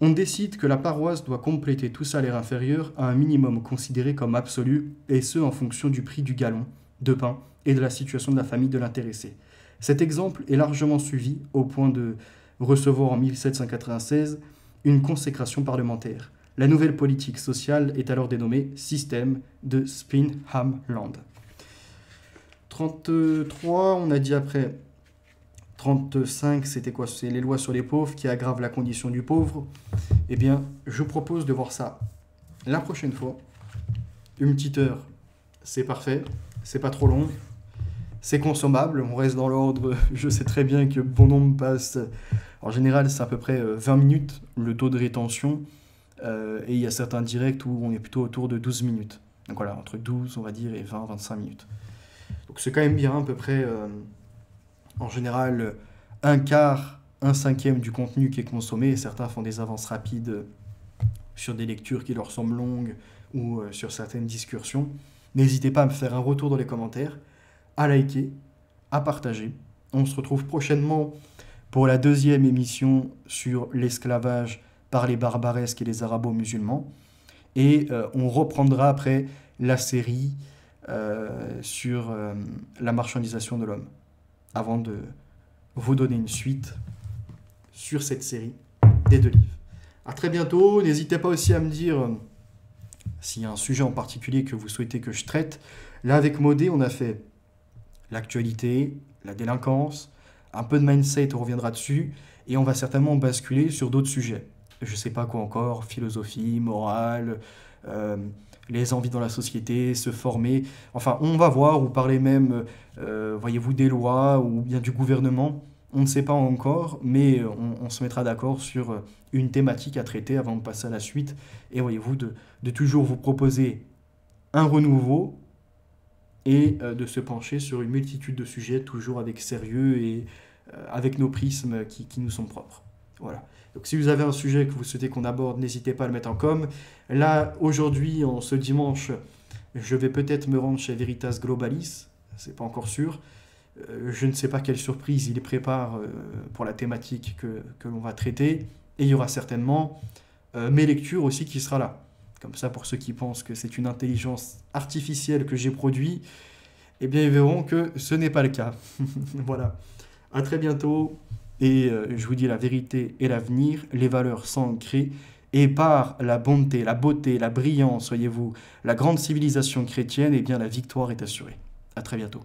on décide que la paroisse doit compléter tout salaire inférieur à un minimum considéré comme absolu, et ce en fonction du prix du gallon de pain et de la situation de la famille de l'intéressé. Cet exemple est largement suivi au point de recevoir en 1796 une consécration parlementaire. La nouvelle politique sociale est alors dénommée Système de Spinhamland. 33, on a dit après. 35, c'était quoi? C'est les lois sur les pauvres qui aggravent la condition du pauvre. Eh bien, je propose de voir ça la prochaine fois. Une petite heure, c'est parfait. C'est pas trop long. C'est consommable. On reste dans l'ordre. Je sais très bien que bon nombre passe. En général, c'est à peu près 20 minutes le taux de rétention. Et il y a certains directs où on est plutôt autour de 12 minutes. Donc voilà, entre 12, on va dire, et 20-25 minutes. Donc c'est quand même bien, à peu près, en général, un quart, un cinquième du contenu qui est consommé. Et certains font des avances rapides sur des lectures qui leur semblent longues ou sur certaines discussions. N'hésitez pas à me faire un retour dans les commentaires, à liker, à partager. On se retrouve prochainement pour la deuxième émission sur l'esclavage par les barbaresques et les arabo-musulmans. Et on reprendra après la série sur la marchandisation de l'homme, avant de vous donner une suite sur cette série des 2 livres. À très bientôt. N'hésitez pas aussi à me dire s'il y a un sujet en particulier que vous souhaitez que je traite. Là, avec Modé, on a fait l'actualité, la délinquance, un peu de mindset, on reviendra dessus, et on va certainement basculer sur d'autres sujets. Je ne sais pas quoi encore, philosophie, morale, les envies dans la société, se former. Enfin, on va voir, ou parler même, voyez-vous, des lois, ou bien du gouvernement. On ne sait pas encore, mais on se mettra d'accord sur une thématique à traiter avant de passer à la suite. Et voyez-vous, de toujours vous proposer un renouveau et de se pencher sur une multitude de sujets, toujours avec sérieux et avec nos prismes qui nous sont propres. Voilà. Donc si vous avez un sujet que vous souhaitez qu'on aborde, n'hésitez pas à le mettre en com. Là, aujourd'hui, en ce dimanche, je vais peut-être me rendre chez Veritas Globalis, c'est pas encore sûr. Je ne sais pas quelle surprise il prépare pour la thématique que l'on va traiter. Et il y aura certainement mes lectures aussi qui sera là. Comme ça, pour ceux qui pensent que c'est une intelligence artificielle que j'ai produit, eh bien, ils verront que ce n'est pas le cas. Voilà. À très bientôt. Et je vous dis la vérité et l'avenir, les valeurs sont ancrées. Et par la bonté, la beauté, la brillance, voyez-vous, la grande civilisation chrétienne, eh bien, la victoire est assurée. À très bientôt.